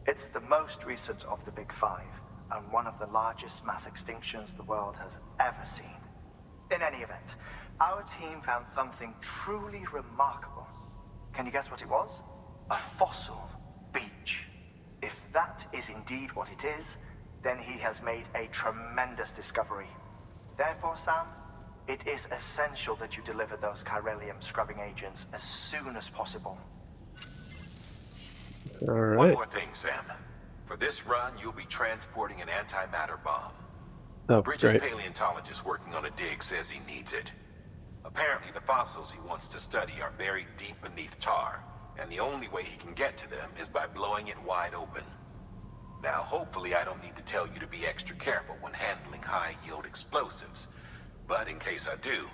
It's the most recent of the Big Five, and one of the largest mass extinctions the world has ever seen. In any event, our team found something truly remarkable. Can you guess what it was? A fossil beach. If that is indeed what it is, then he has made a tremendous discovery. Therefore, Sam, it is essential that you deliver those chiralium scrubbing agents as soon as possible. All One right. more thing, Sam. For this run, you'll be transporting an antimatter bomb. Oh, Bridges' great. paleontologist working on a dig says he needs it. Apparently, the fossils he wants to study are buried deep beneath tar, and the only way he can get to them is by blowing it wide open. Now, hopefully I don't need to tell you to be extra careful when handling high-yield explosives, but in case I do,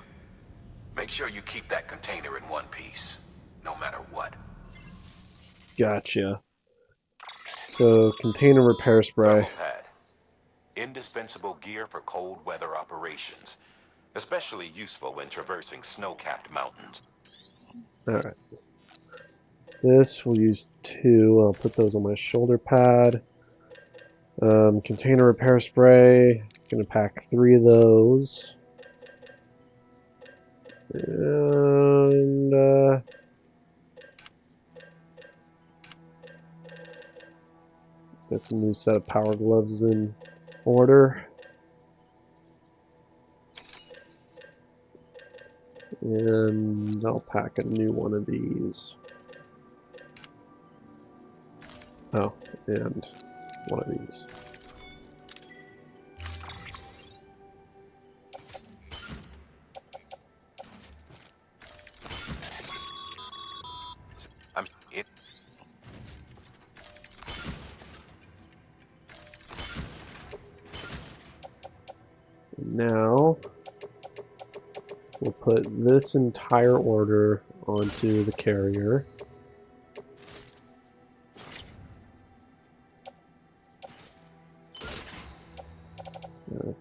make sure you keep that container in one piece, no matter what. Gotcha. So, container repair spray. Thermal pad. Indispensable gear for cold weather operations, especially useful when traversing snow-capped mountains. Alright. This, we'll use 2. I'll put those on my shoulder pad. Container repair spray. Gonna pack 3 of those. And, get some new set of power gloves in order. And I'll pack a new one of these. Oh, and one of these. I'm it. Now, we'll put this entire order onto the carrier.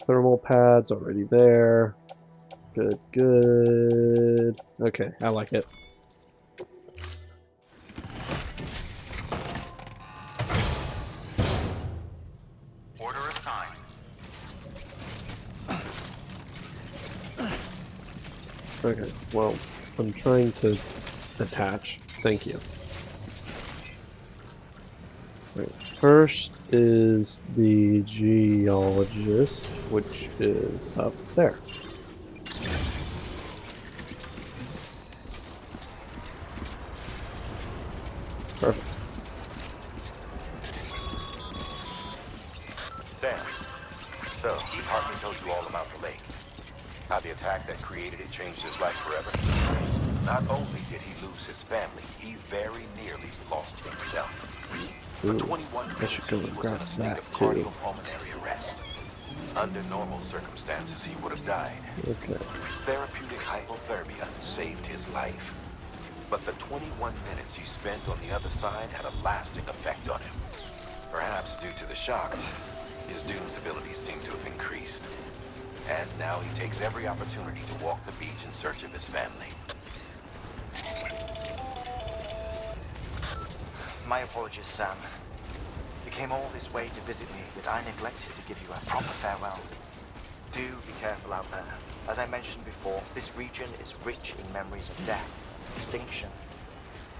Thermal pads already there. Good, good. Okay, I like it. Order assigned. Okay, well, I'm trying to attach. Thank you. Right, first is the geologist, which is up there. Perfect. Sam, so Hartman told you all about the lake. How the attack that created it changed his life forever. Not only did he lose his family, he very nearly lost himself. For 21 minutes, he was in a state of cardiopulmonary arrest. Under normal circumstances, he would have died. Okay. Therapeutic hypothermia saved his life. But the 21 minutes he spent on the other side had a lasting effect on him. Perhaps due to the shock, his Doom's abilities seem to have increased. And now he takes every opportunity to walk the beach in search of his family. My apologies, Sam. You came all this way to visit me, yet I neglected to give you a proper farewell. Do be careful out there. As I mentioned before, this region is rich in memories of death, extinction.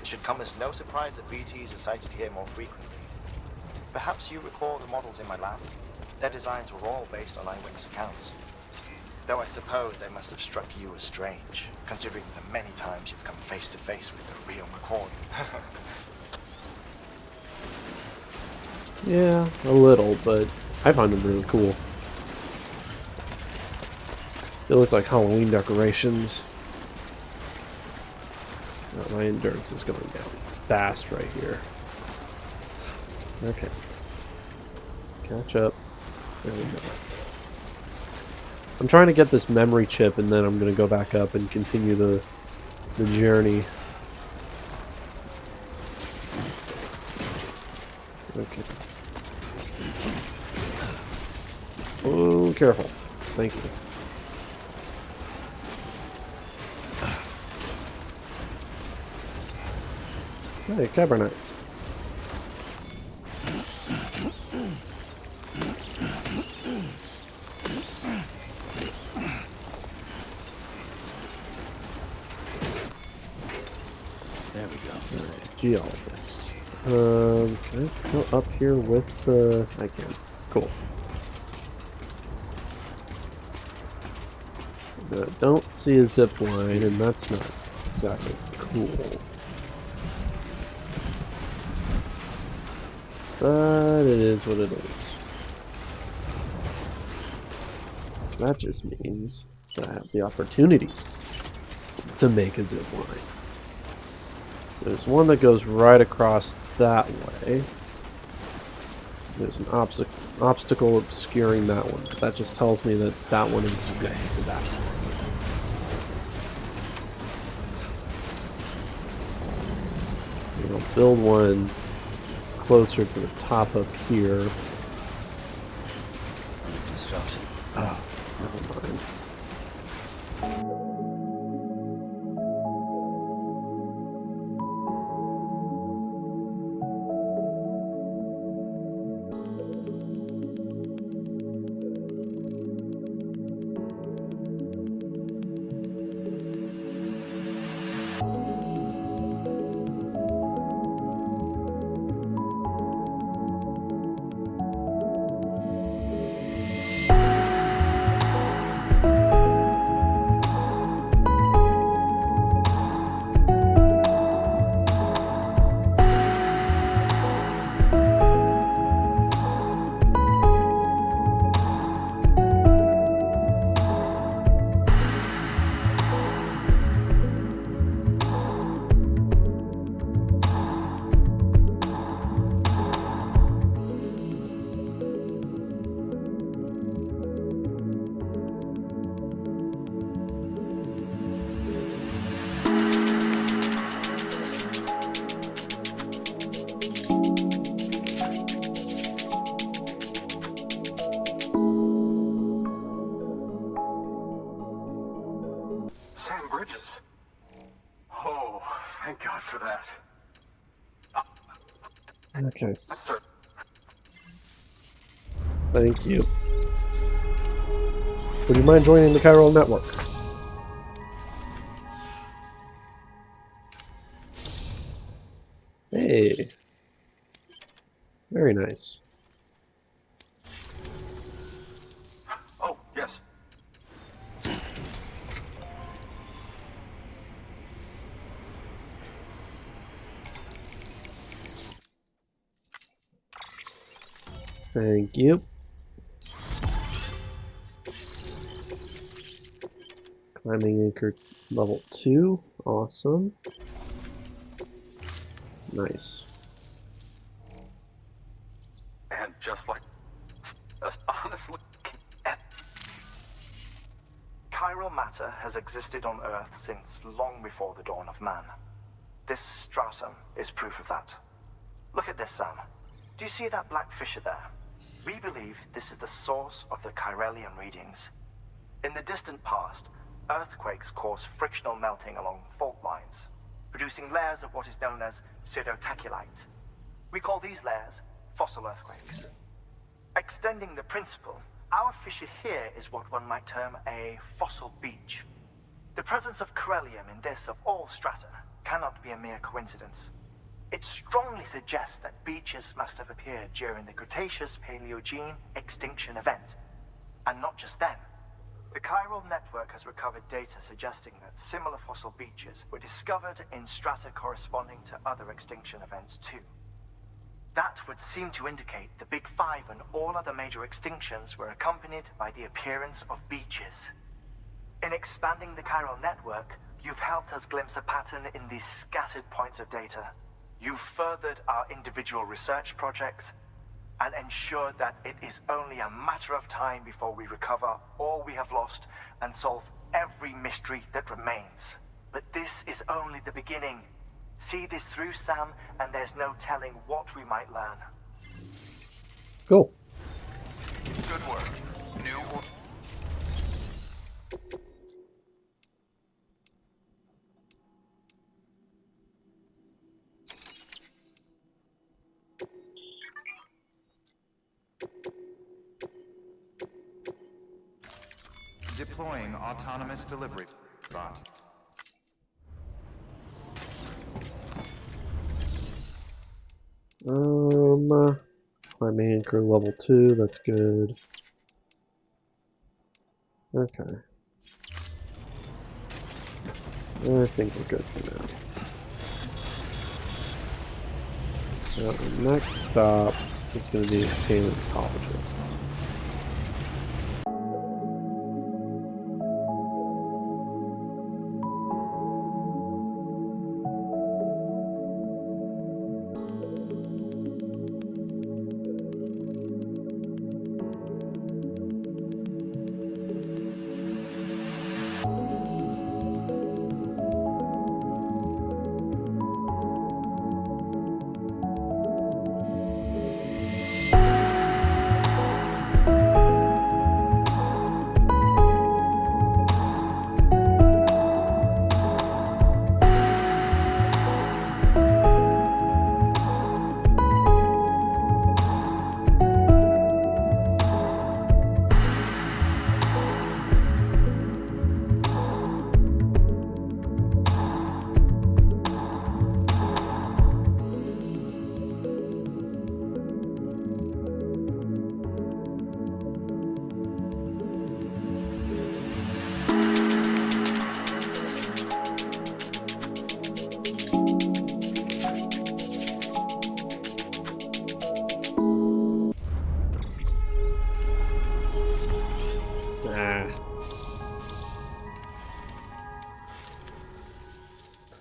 It should come as no surprise that BTs are sighted here more frequently. Perhaps you recall the models in my lab. Their designs were all based on eyewitness accounts. Though I suppose they must have struck you as strange, considering the many times you've come face to face with the real McCoy. Yeah, a little, but I find them really cool. They look like Halloween decorations. Oh, my endurance is going down fast right here. Okay. Catch up. There we go. I'm trying to get this memory chip, and then I'm going to go back up and continue the journey. Okay. Oh, careful. Thank you. Hey, Cabernet. There we go. Geologist. Can I go up here with the... I can. Cool. Don't see a zip line, and that's not exactly cool. But it is what it is. So that just means that I have the opportunity to make a zip line. So there's one that goes right across that way. There's an obstacle obscuring that one. But that just tells me that that one is connected to that one. And I'll build one closer to the top up here. Construction. Oh, never mind. Sam Bridges. Oh, thank God for that. Okay. Sir. Thank you. Would you mind joining the chiral network? Hey. Very nice. Oh, yes. Thank you. Climbing anchor level 2. Awesome. Nice. And just like... honestly... Chiral matter has existed on Earth since long before the dawn of man. This stratum is proof of that. Look at this, Sam. Do you see that black fissure there? We believe this is the source of the Chiralian readings. In the distant past, earthquakes caused frictional melting along fault lines, producing layers of what is known as pseudotachylite. We call these layers fossil earthquakes. Extending the principle, our fissure here is what one might term a fossil beach. The presence of Corellium in this of all strata cannot be a mere coincidence. It strongly suggests that beaches must have appeared during the Cretaceous-Paleogene extinction event. And not just then. The chiral network has recovered data suggesting that similar fossil beaches were discovered in strata corresponding to other extinction events too. That would seem to indicate the Big Five and all other major extinctions were accompanied by the appearance of beaches. In expanding the chiral network, you've helped us glimpse a pattern in these scattered points of data. You've furthered our individual research projects and ensured that it is only a matter of time before we recover all we have lost and solve every mystery that remains. But this is only the beginning. See this through, Sam, and there's no telling what we might learn. Cool. Good work. New... Deploying autonomous delivery bot. Climbing anchor level 2, that's good. Okay. I think we're good for now. So the next stop is going to be a paleontologist.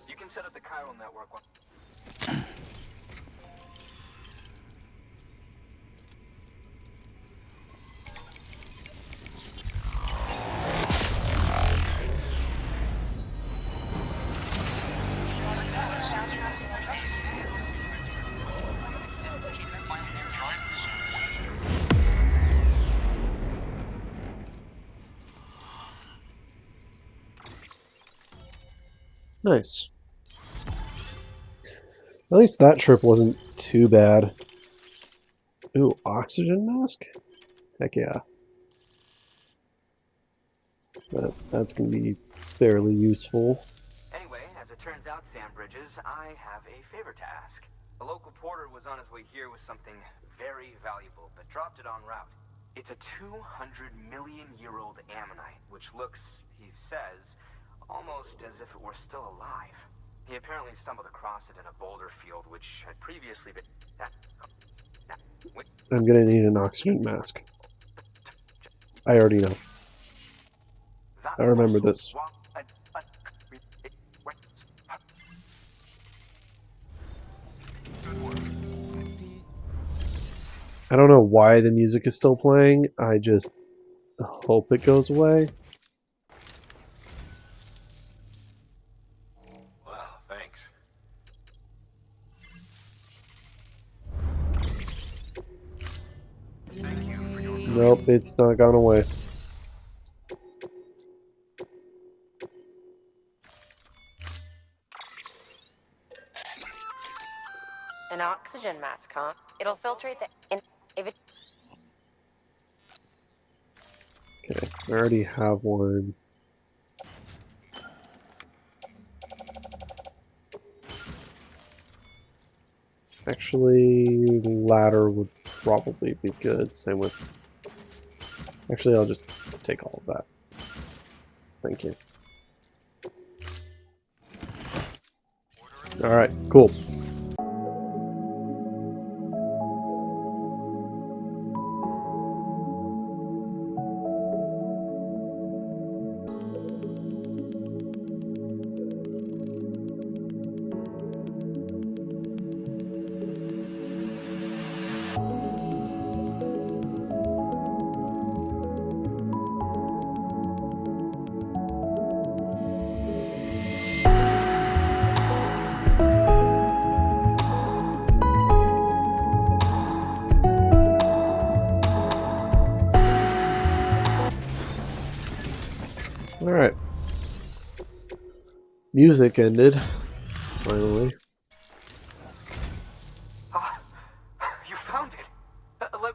You can set up the chiral network. Nice. At least that trip wasn't too bad. Ooh, oxygen mask? Heck yeah. That's going to be fairly useful. Anyway, as it turns out, Sam Bridges, I have a favor to ask. A local porter was on his way here with something very valuable, but dropped it en route. It's a 200-million-year-old ammonite, which looks, he says, almost as if it were still alive. He apparently stumbled across it in a boulder field, which had previously been... I'm going to need an oxygen mask. I already know. I remember this. I don't know why the music is still playing. I just hope it goes away. Well, thanks. Thank you for your... Nope, it's not gone away. An oxygen mask, huh? It'll filtrate the... If it... Okay, I already have one. Actually, ladder would probably be good. Same with... Actually, I'll just take all of that. Thank you. Alright, cool. Alright. Music ended. Finally. You found it!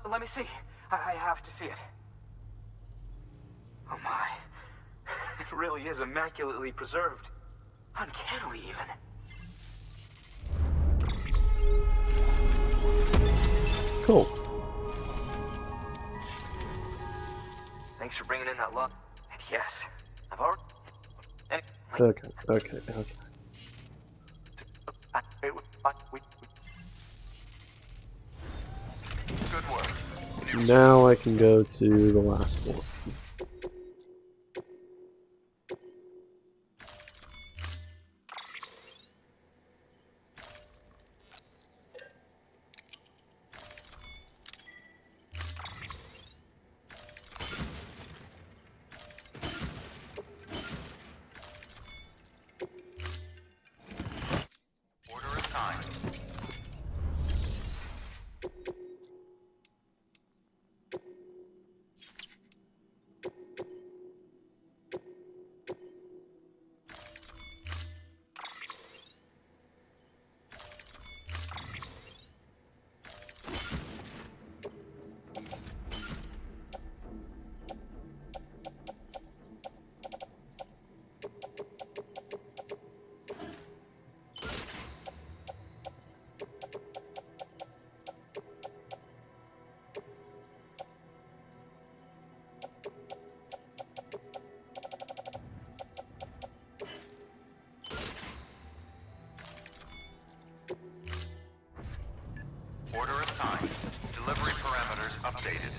Let me see. I have to see it. Oh my. It really is immaculately preserved. Uncannily, even. Cool. Thanks for bringing in that luck. And yes, I've already... Okay. Good work. Now I can go to the last one. Order assigned. Order assigned. Delivery parameters updated.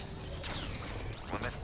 Limit.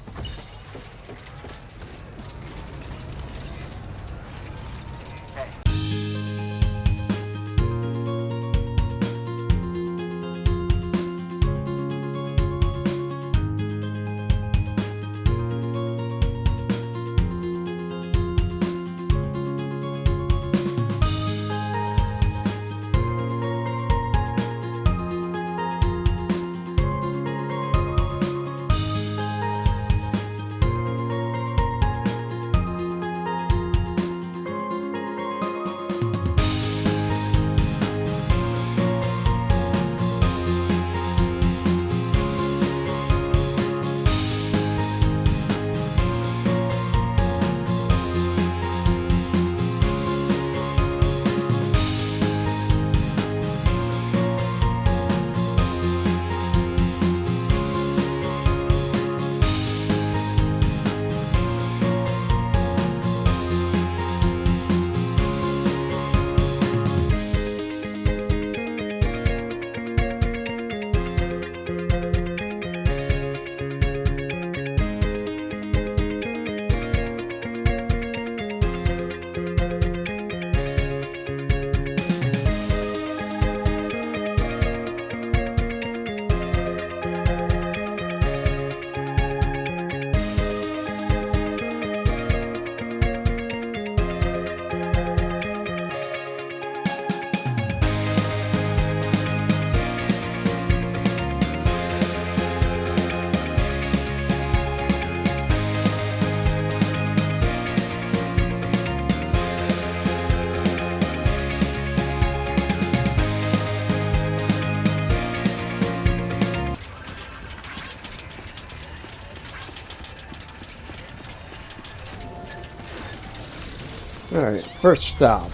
Alright, first stop.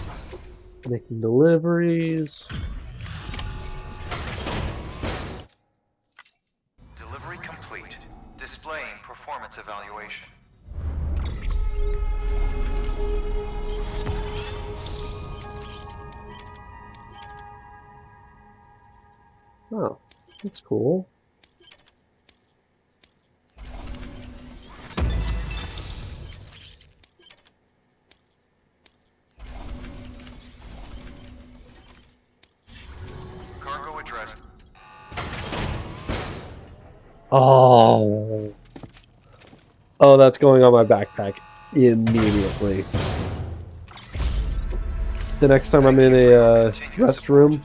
Making deliveries. Delivery complete. Displaying performance evaluation. Oh, that's cool. Cargo address. Oh. Oh, that's going on my backpack immediately. The next time I'm in a restroom,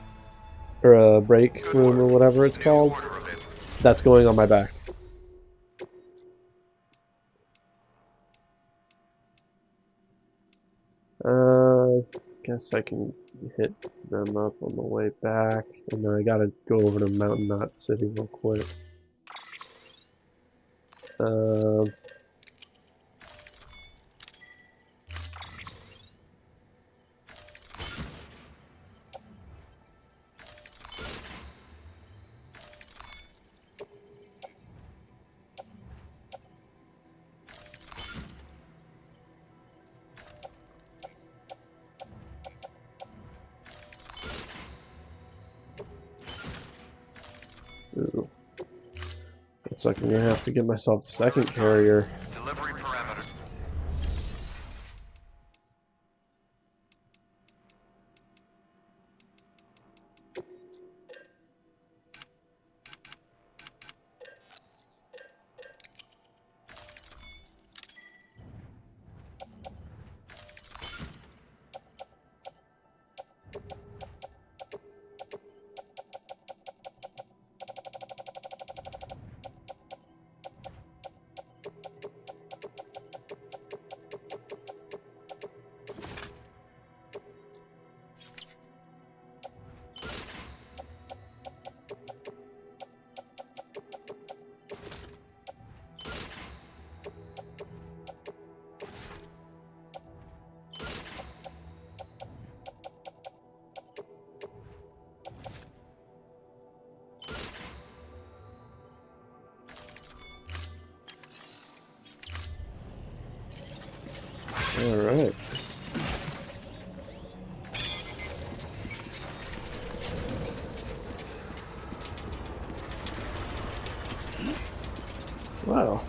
or a break room, or whatever it's called, that's going on my back. Guess I can hit them up on the way back, and then I gotta go over to Mountain Knot City real quick. Ooh. Looks like I'm gonna have to get myself a second carrier. Delivery parameter. Alright. Wow.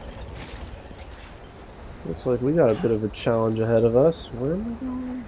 Looks like we got a bit of a challenge ahead of us. Where am I going?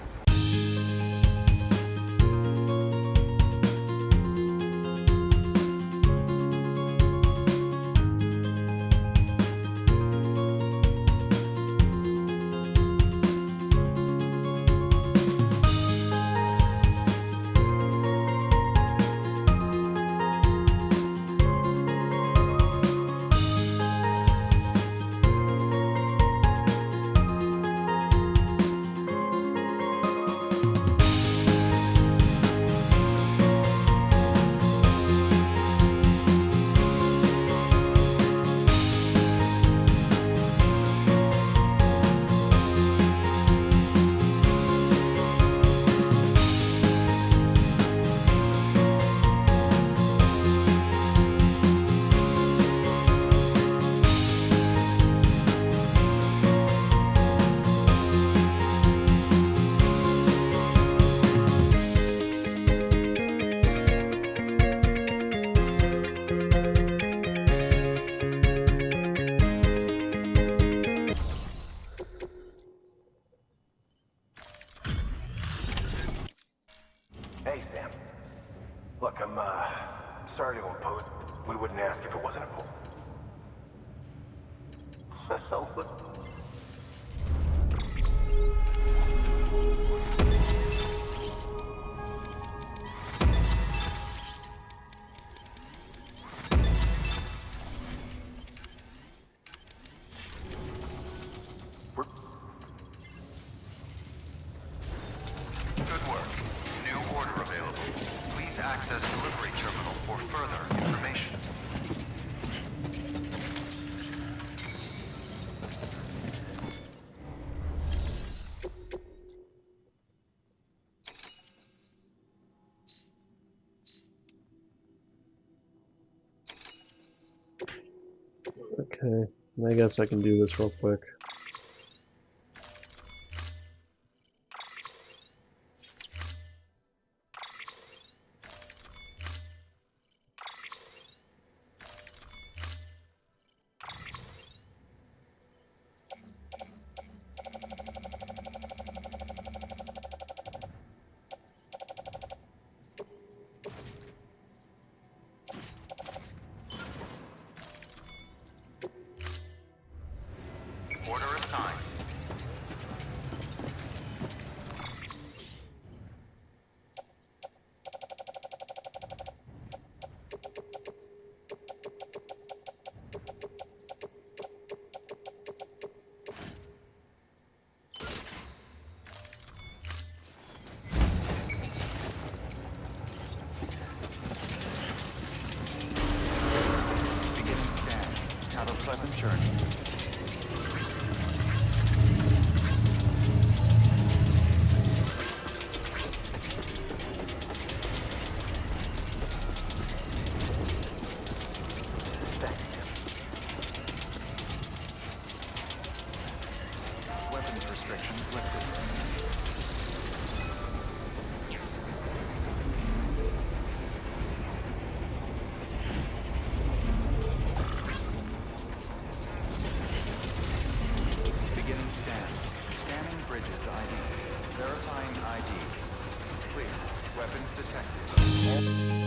Hey, Sam. Look, I'm sorry to impose. We wouldn't ask if it wasn't important. Good work. New order available. Please access delivery terminal for further information. Okay, I guess I can do this real quick. journey. Weapons restrictions lifted. Beginning scan. Scanning bridges ID. Verifying ID. Clear. Weapons detected.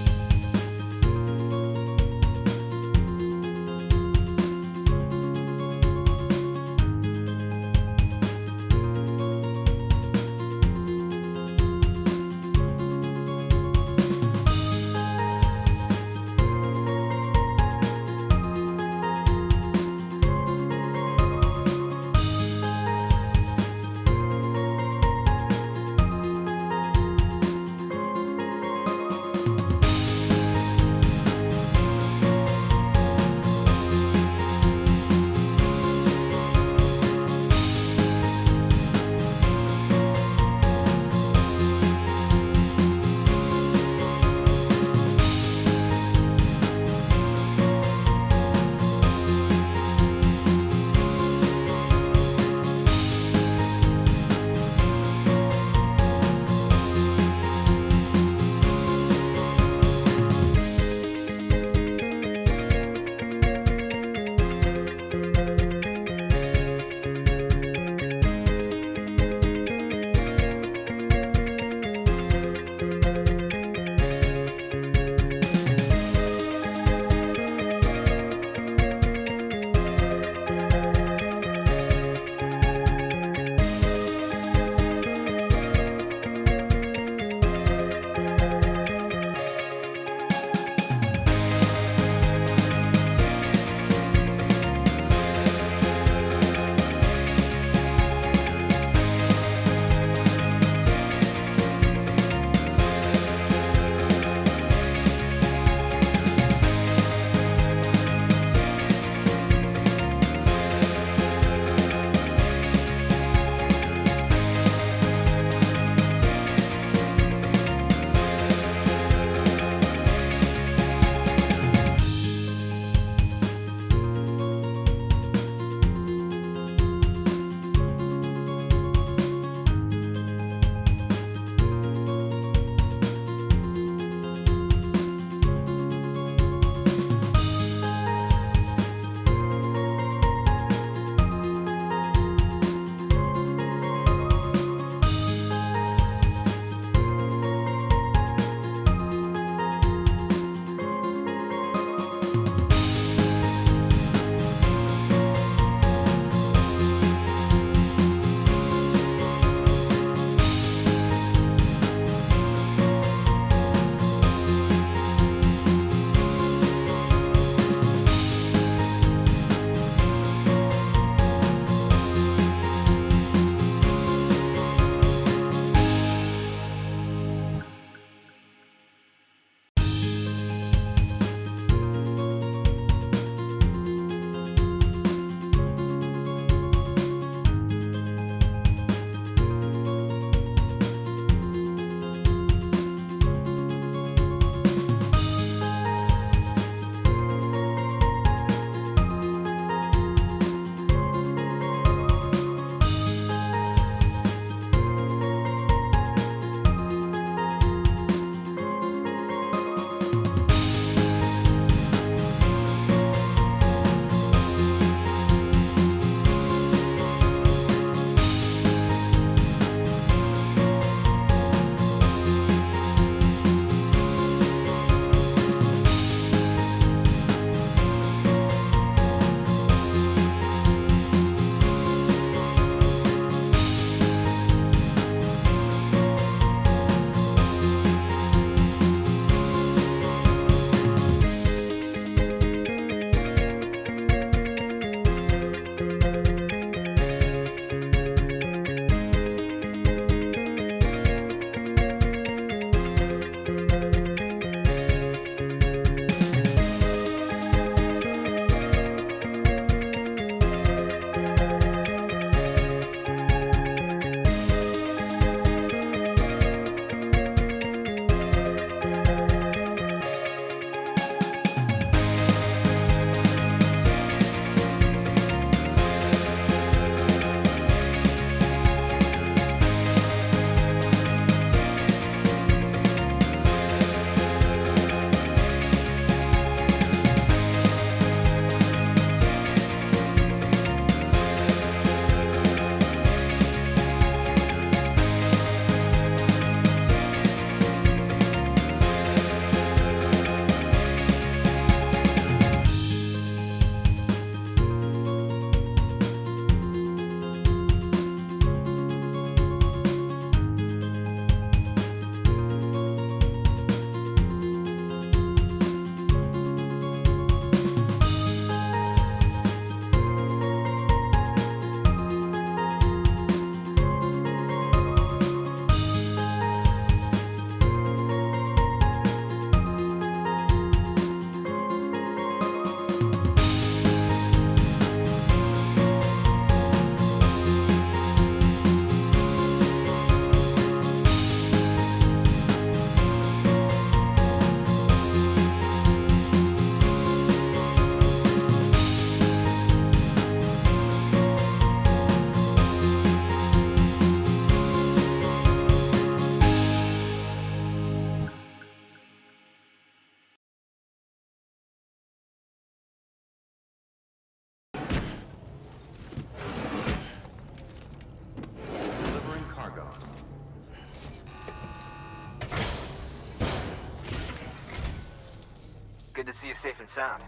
to see you safe and sound.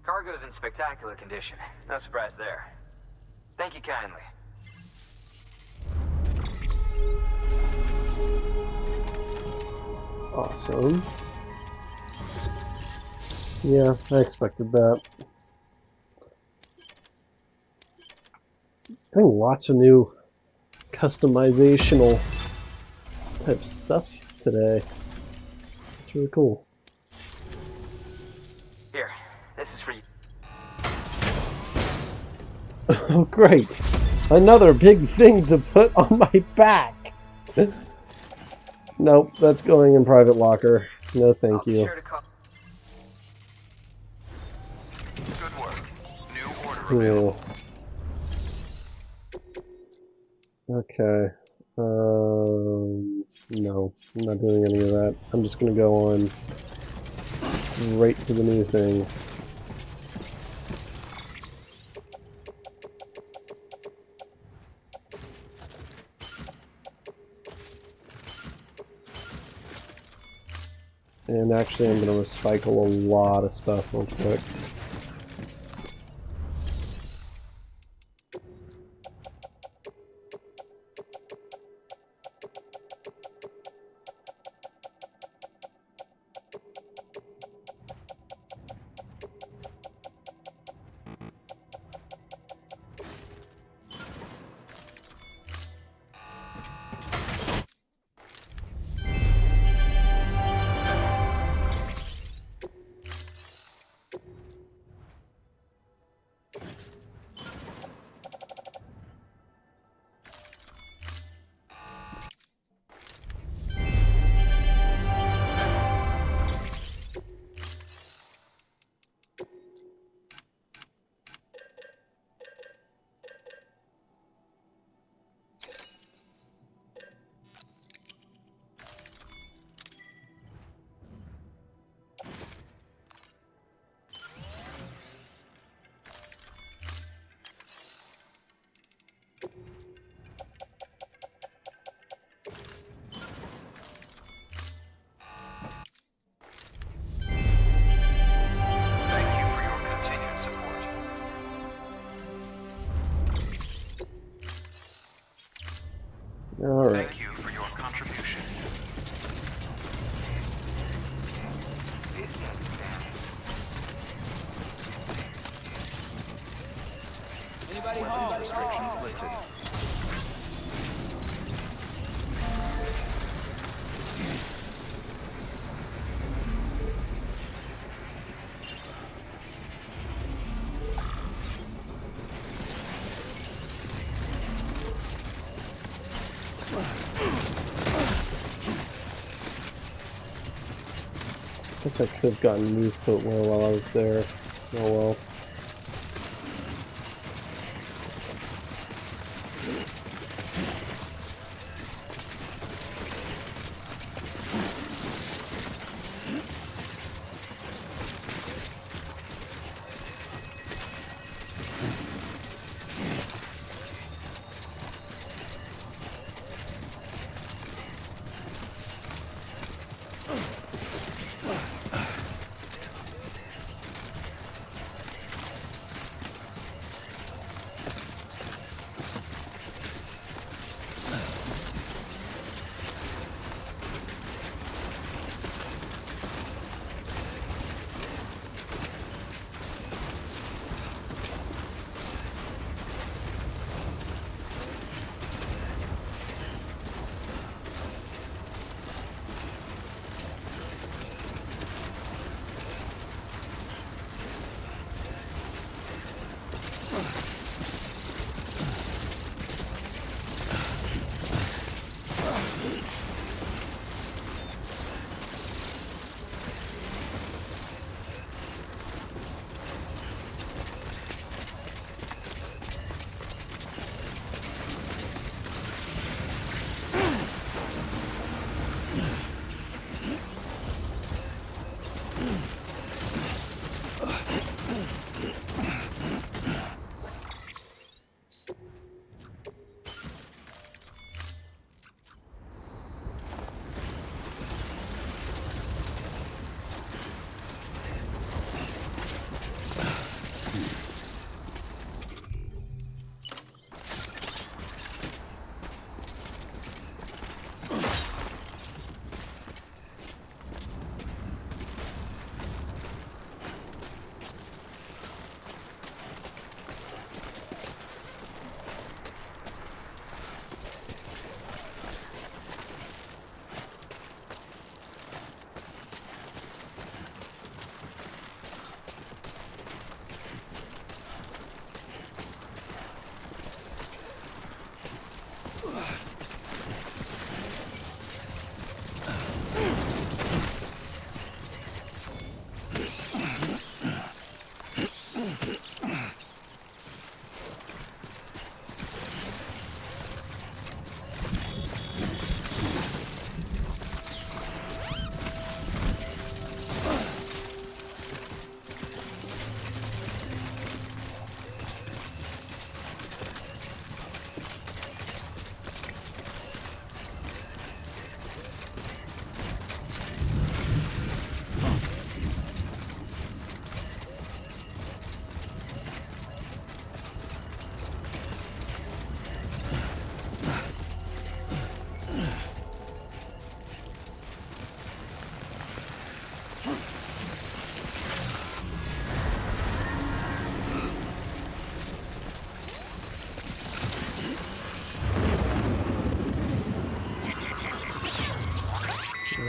Cargo's in spectacular condition. No surprise there. Thank you kindly. Awesome. Yeah, I expected that. I think lots of new customizational type stuff today. It's really cool. Here, this is for you. Oh, great. Another big thing to put on my back. Nope, that's going in private locker. No, thank you. Sure to call. Good work. New order Cool. available. Okay. No, I'm not doing any of that. I'm just gonna go on straight to the new thing. And actually, I'm gonna recycle a lot of stuff real quick. Thank you for your continued support. All right. Thank you for your contribution. Anybody Weapons home? restrictions lifted. Guess I could have gotten move footwear while I was there. Oh well.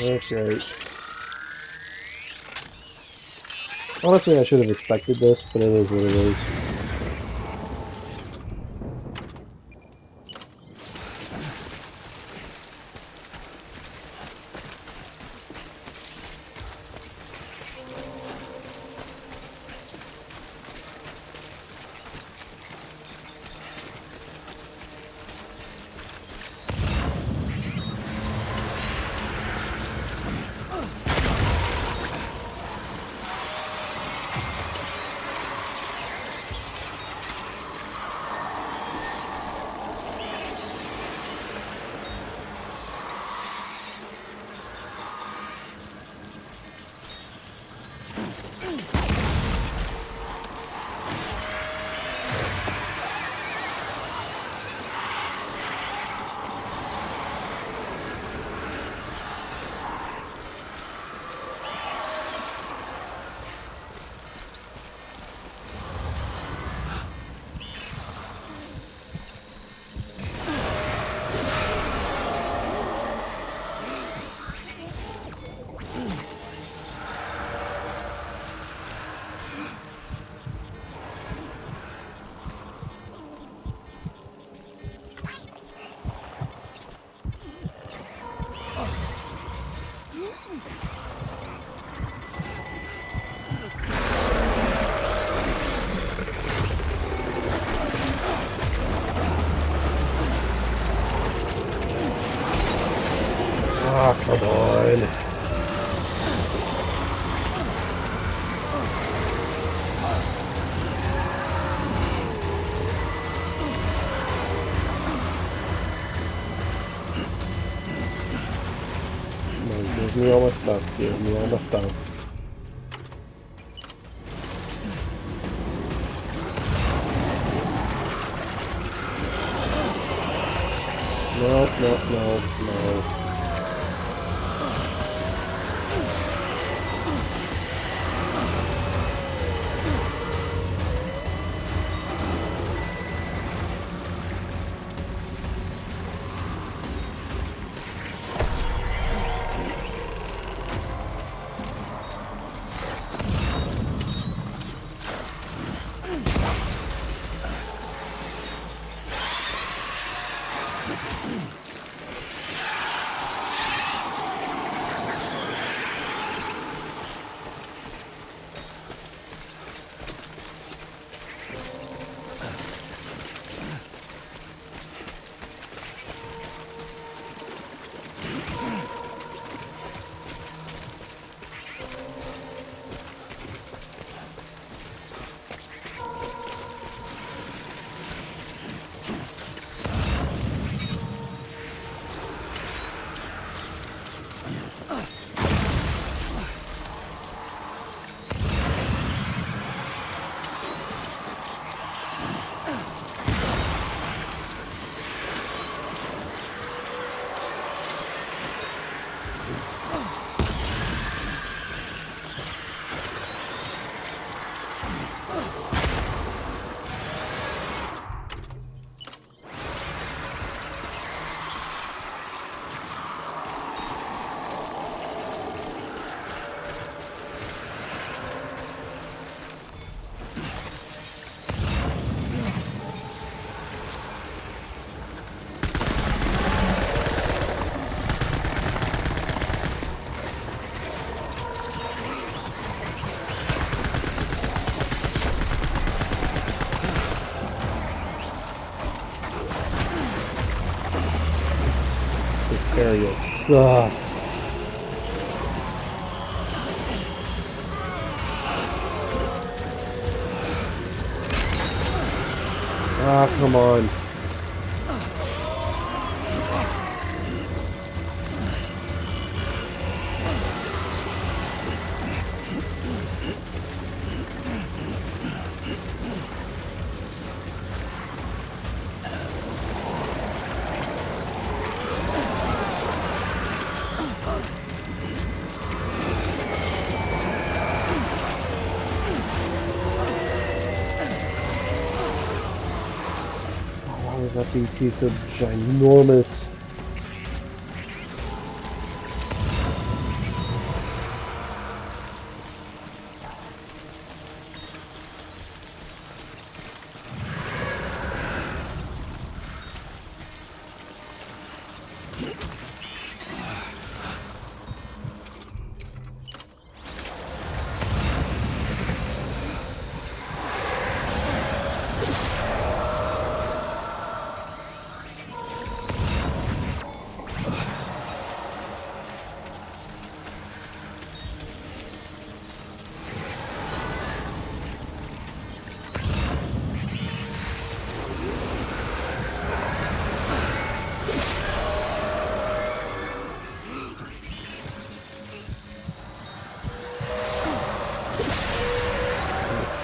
Okay. Honestly, I should have expected this, but it is what it is. Ah, come on. Come on, give me all my stuff. Give me all my stuff. No, no, no, no. This area sucks. Ah, come on. Why was that BT so ginormous?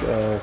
go.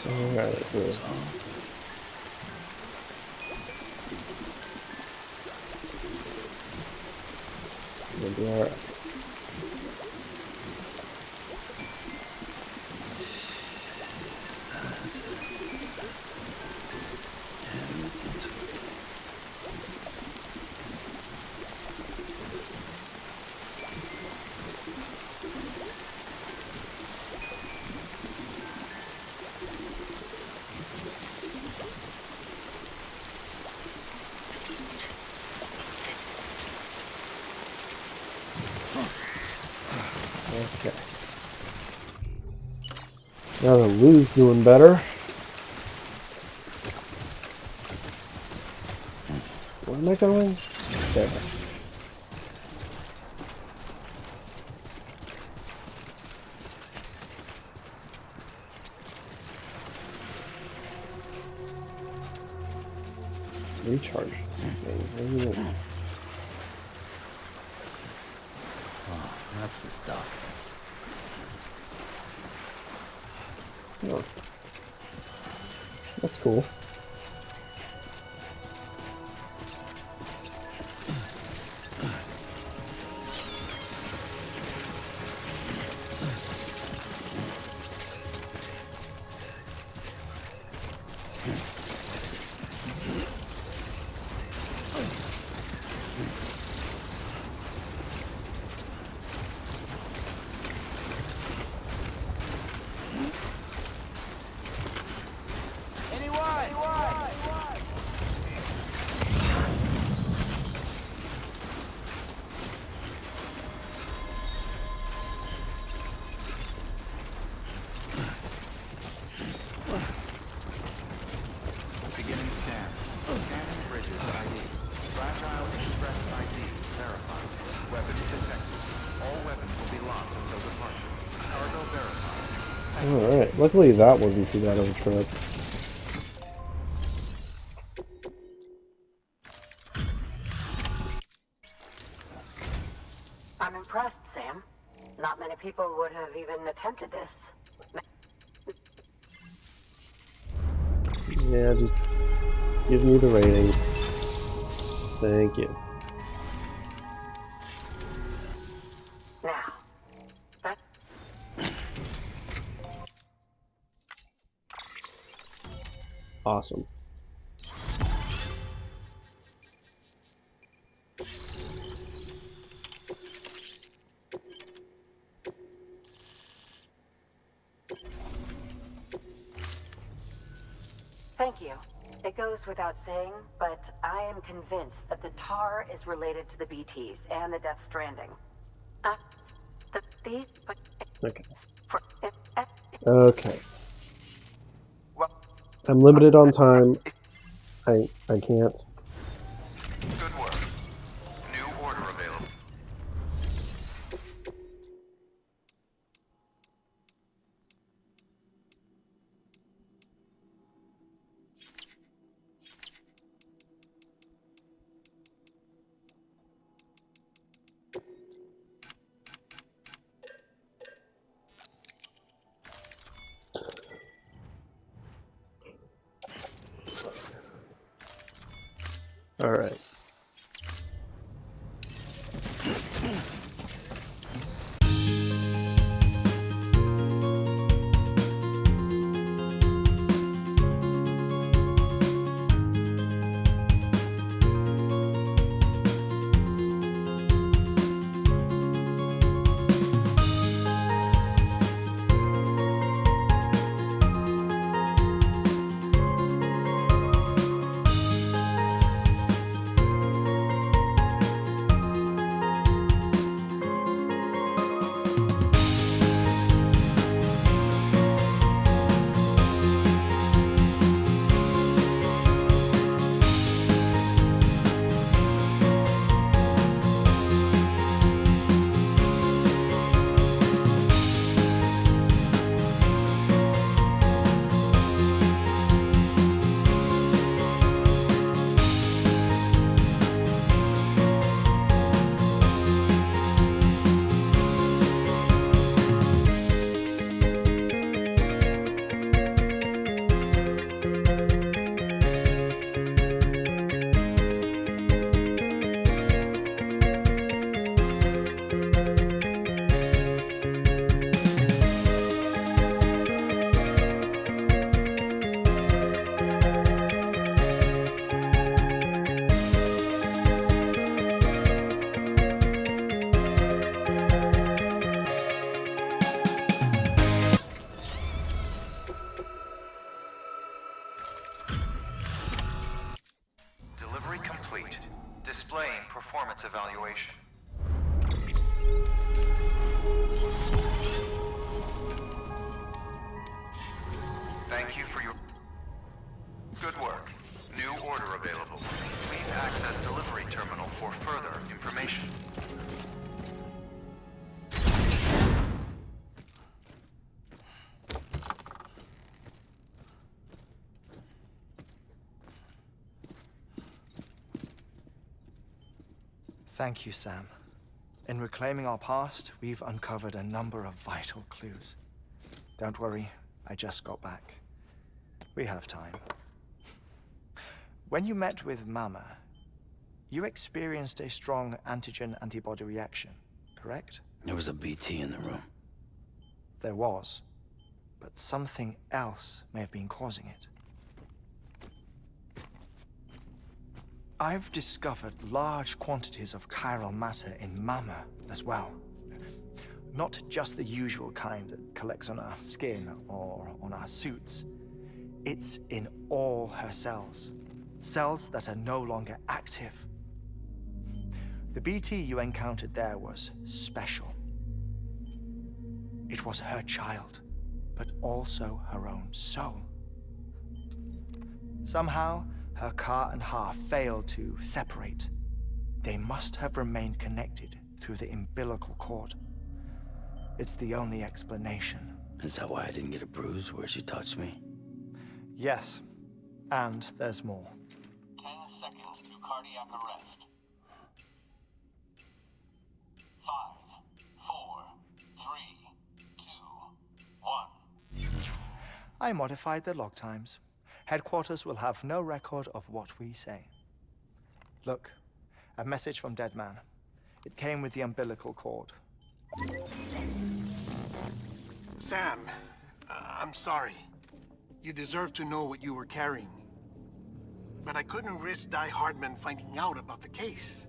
Alright, good. We'll be alright. Okay. Now the Lou's doing better. Where am I going? There. Recharge this thing. Oh, that's the stuff. Oh. That's cool. Beginning scan. Scanning bridges ID. Fragile Express ID verified. Weapons detected. All weapons will be locked until departure. Cargo verified. Alright, luckily that wasn't too bad of a trip. I'm impressed, Sam. Not many people would have even attempted this. Yeah, just give me the rating. Thank you. Now, that... Awesome. Thank you. It goes without saying, but I am convinced that the tar is related to the BTs and the Death Stranding. Okay. Okay. I'm limited on time. I can't. Good work. New order available. All right. Delivery complete. Displaying performance evaluation. Thank you for your good work. New order available. Please access delivery terminal for further information. Thank you, Sam. In reclaiming our past, we've uncovered a number of vital clues. Don't worry, I just got back. We have time. When you met with Mama, you experienced a strong antigen-antibody reaction, correct? There was a BT in the room. There was, but something else may have been causing it. I've discovered large quantities of chiral matter in Mama as well. Not just the usual kind that collects on our skin or on our suits. It's in all her cells. Cells that are no longer active. The BT you encountered there was special. It was her child, but also her own soul. Somehow, her Ka and Ha failed to separate. They must have remained connected through the umbilical cord. It's the only explanation. Is that why I didn't get a bruise where she touched me? Yes, and there's more. 10 seconds to cardiac arrest. 5, 4, I modified the log times. Headquarters will have no record of what we say. Look, a message from Dead Man. It came with the umbilical cord. Sam, I'm sorry. You deserve to know what you were carrying. But I couldn't risk Die Hardman finding out about the case.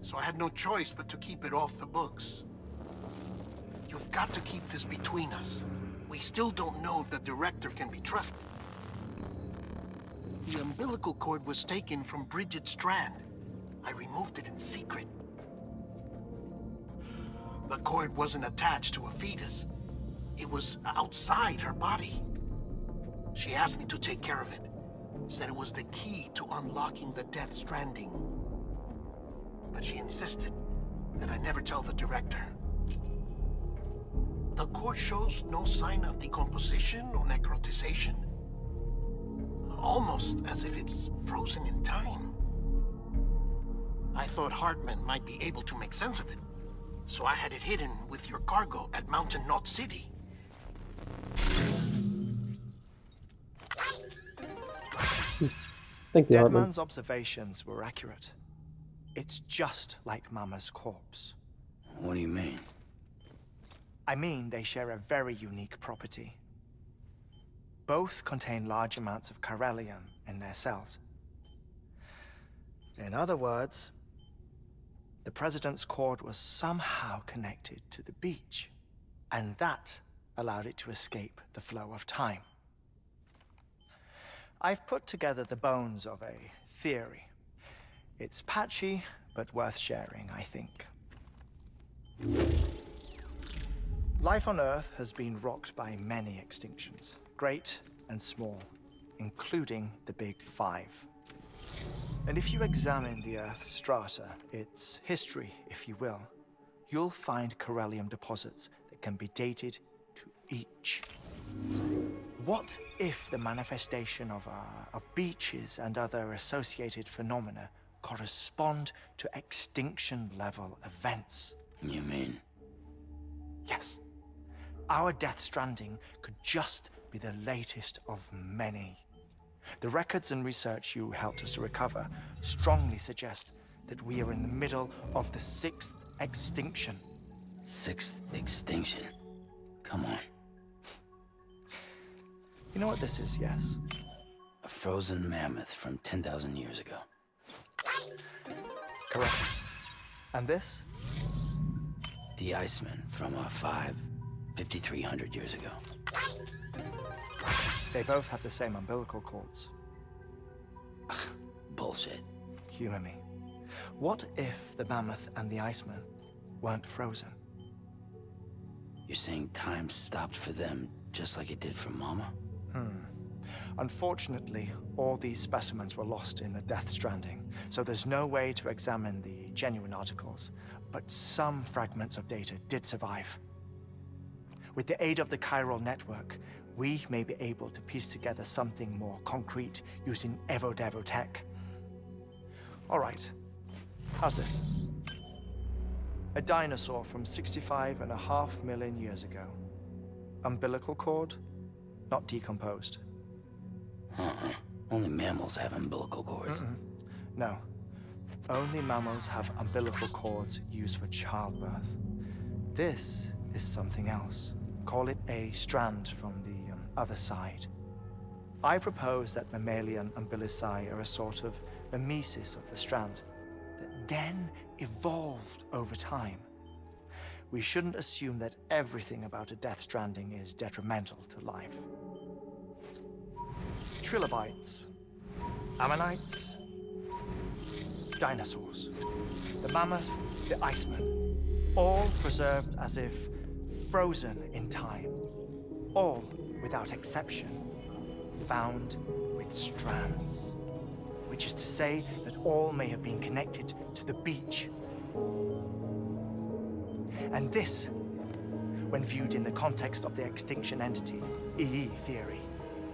So I had no choice but to keep it off the books. You've got to keep this between us. We still don't know if the director can be trusted. The umbilical cord was taken from Bridget Strand. I removed it in secret. The cord wasn't attached to a fetus. It was outside her body. She asked me to take care of it. Said it was the key to unlocking the Death Stranding. But she insisted that I never tell the director. The cord shows no sign of decomposition or necrotization. Almost as if it's frozen in time. I thought Hartman might be able to make sense of it, so I had it hidden with your cargo at Mountain Knot City. Thank you, Hartman. Deadman's observations were accurate. It's just like Mama's corpse. What do you mean? I mean, they share a very unique property. Both contain large amounts of chiralium in their cells. In other words, the President's cord was somehow connected to the beach, and that allowed it to escape the flow of time. I've put together the bones of a theory. It's patchy, but worth sharing, I think. Life on Earth has been rocked by many extinctions, great and small, including the Big Five. And if you examine the Earth's strata, its history, if you will, you'll find chiralium deposits that can be dated to each. What if the manifestation of beaches and other associated phenomena correspond to extinction-level events? You mean? Yes. Our Death Stranding could just be the latest of many. The records and research you helped us to recover strongly suggest that we are in the middle of the 6th extinction. 6th extinction? Come on. You know what this is, yes? A frozen mammoth from 10,000 years ago. Correct. And this? The Iceman from 5,300 years ago. They both have the same umbilical cords. Bullshit. Humor me. What if the mammoth and the Iceman weren't frozen? You're saying time stopped for them just like it did for Mama? Unfortunately, all these specimens were lost in the Death Stranding, so there's no way to examine the genuine articles, but some fragments of data did survive. With the aid of the chiral network, we may be able to piece together something more concrete using Evo-Devo tech. All right, how's this? A dinosaur from 65.5 million years ago. Umbilical cord, not decomposed. Only mammals have umbilical cords. No. Only mammals have umbilical cords used for childbirth. This is something else. Call it a strand from the other side. I propose that mammalian umbilici are a sort of mimesis of the strand that then evolved over time. We shouldn't assume that everything about a Death Stranding is detrimental to life. Trilobites, ammonites, dinosaurs, the mammoth, the Iceman, all preserved as if frozen in time, all without exception, found with strands, which is to say that all may have been connected to the beach. And this, when viewed in the context of the extinction entity, EE theory,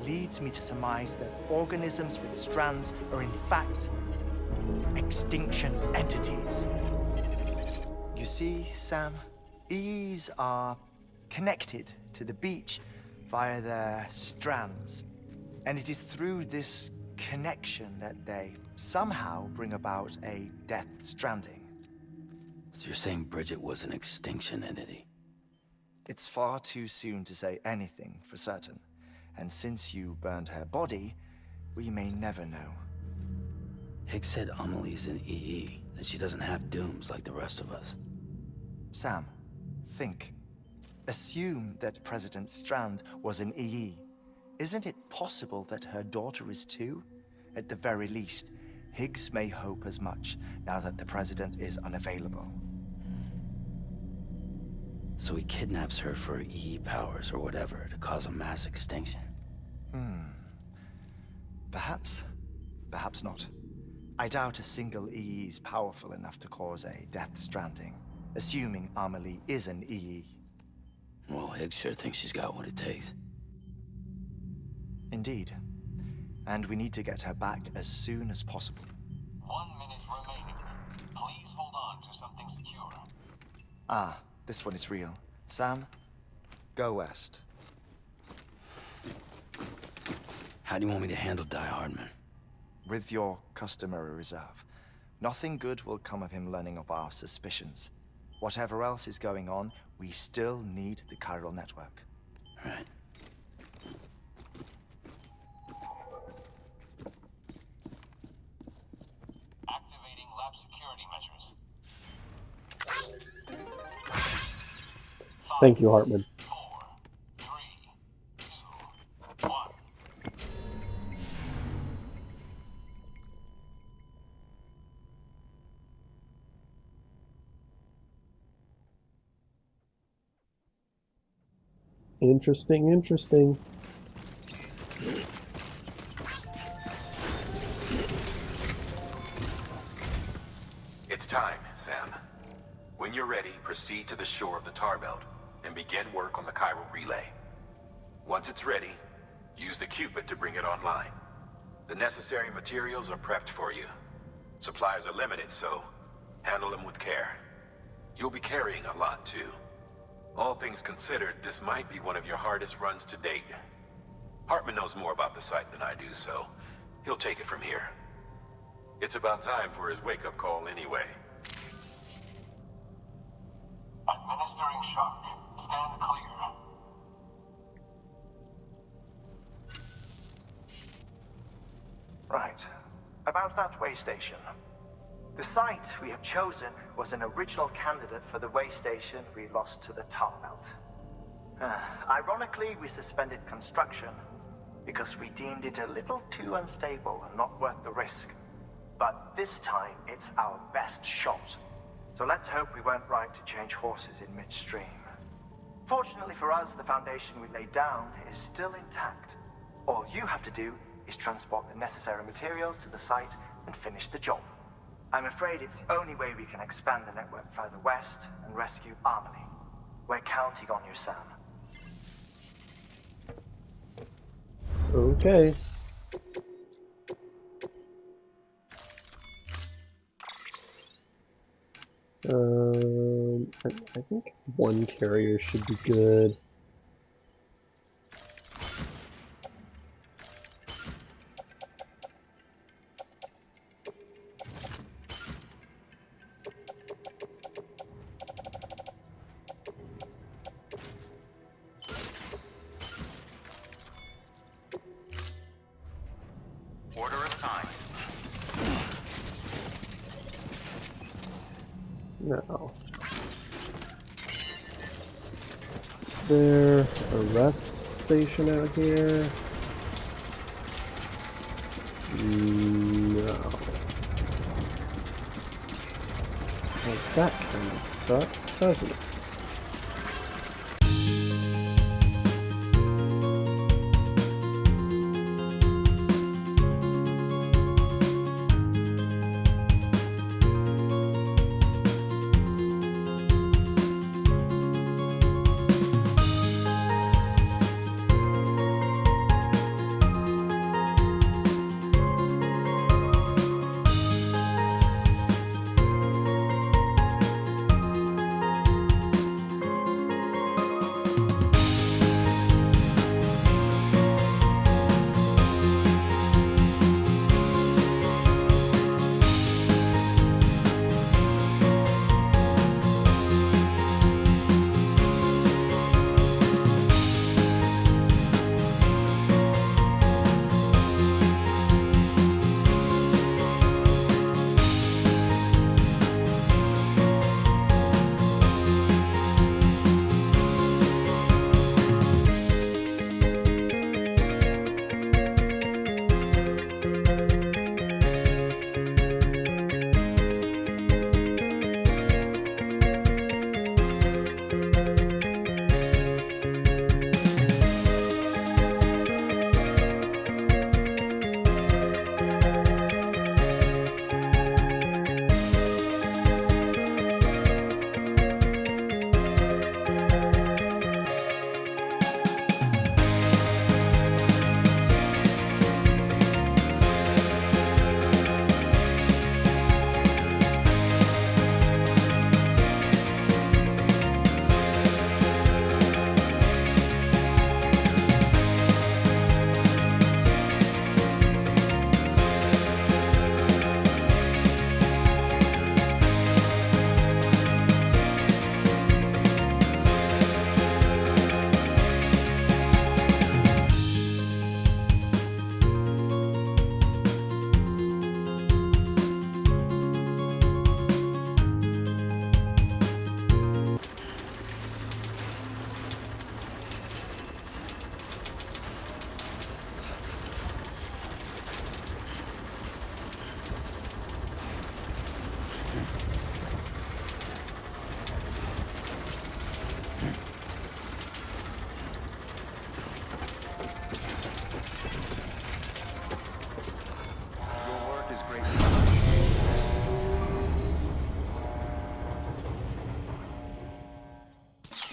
leads me to surmise that organisms with strands are in fact extinction entities. You see, Sam, EEs are connected to the beach via their strands. And it is through this connection that they somehow bring about a death stranding. So you're saying Bridget was an extinction entity? It's far too soon to say anything for certain. And since you burned her body, we may never know. Higgs said Amelie's an EE, that she doesn't have dooms like the rest of us. Sam, think. Assume that President Strand was an EE. Isn't it possible that her daughter is too? At the very least, Higgs may hope as much now that the President is unavailable. So he kidnaps her for EE powers or whatever to cause a mass extinction. Perhaps. Perhaps not. I doubt a single EE is powerful enough to cause a death stranding, assuming Amelie is an EE. Well, Higgs sure thinks she's got what it takes. Indeed. And we need to get her back as soon as possible. 1 minute remaining. Please hold on to something secure. Ah, this one is real. Sam, go west. How do you want me to handle Die Hardman? With your customary reserve. Nothing good will come of him learning of our suspicions. Whatever else is going on, we still need the chiral network. Right. Activating lab security measures. Thank you, Hartman. 4, 3, 2, 1. Interesting, interesting. It's time, Sam. When you're ready, proceed to the shore of the tar belt and begin work on the chiral relay. Once it's ready, use the Cupid to bring it online. The necessary materials are prepped for you. Supplies are limited, so handle them with care. You'll be carrying a lot, too. All things considered, this might be one of your hardest runs to date. Hartman knows more about the site than I do, so he'll take it from here. It's about time for his wake-up call anyway. Administering shock. Stand clear. Right. About that way station. The site we have chosen was an original candidate for the way station we lost to the tar belt. Ironically, we suspended construction because we deemed it a little too unstable and not worth the risk. But this time, it's our best shot. So let's hope we weren't right to change horses in midstream. Fortunately for us, the foundation we laid down is still intact. All you have to do is transport the necessary materials to the site and finish the job. I'm afraid it's the only way we can expand the network further west and rescue Amelie. We're counting on you, Sam. Okay. I think one carrier should be good. Order assigned. No. Is there a rest station out here? No. Well, that kind of sucks, doesn't it?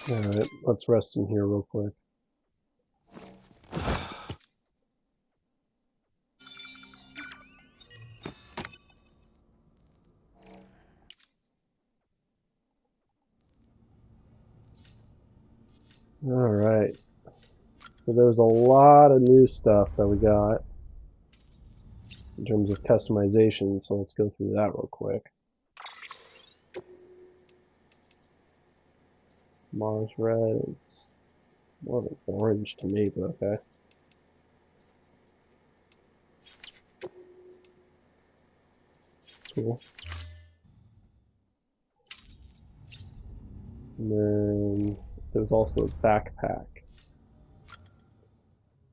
Alright, let's rest in here real quick. Alright. So there's a lot of new stuff that we got in terms of customization, so let's go through that real quick. Mars red, it's more of an orange to me, but okay. Cool. And then there was also a backpack.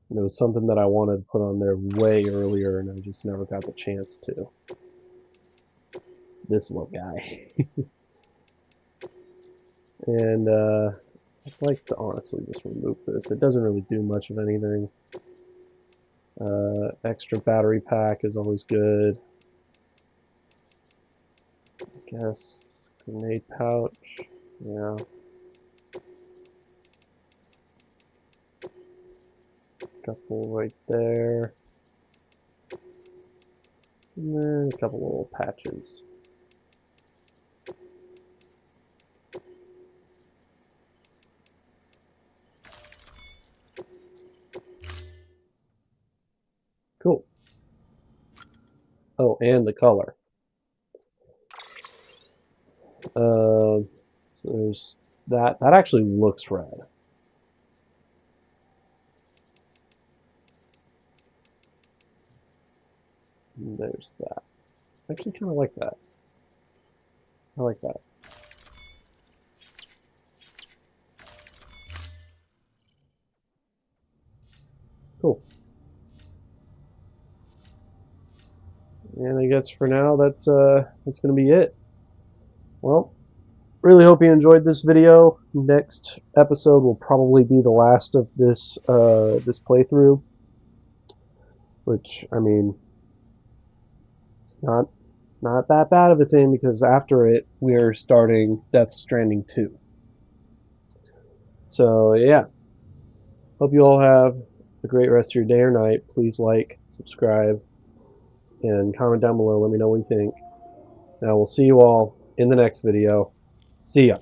And it was something that I wanted to put on there way earlier, and I just never got the chance to. This little guy. And I'd like to honestly just remove this. It doesn't really do much of anything. Extra battery pack is always good. I guess grenade pouch. Yeah. Couple right there. And then a couple little patches. Cool. Oh, and the color. So there's that. That actually looks red. And there's that. I actually kind of like that. I like that. Cool. And I guess for now that's going to be it. Well, really hope you enjoyed this video. Next episode will probably be the last of this this playthrough, which I mean, it's not that bad of a thing because after it we're starting Death Stranding 2. So yeah, hope you all have a great rest of your day or night. Please like, subscribe, and comment down below. Let me know what you think. Now we'll see you all in the next video. See ya.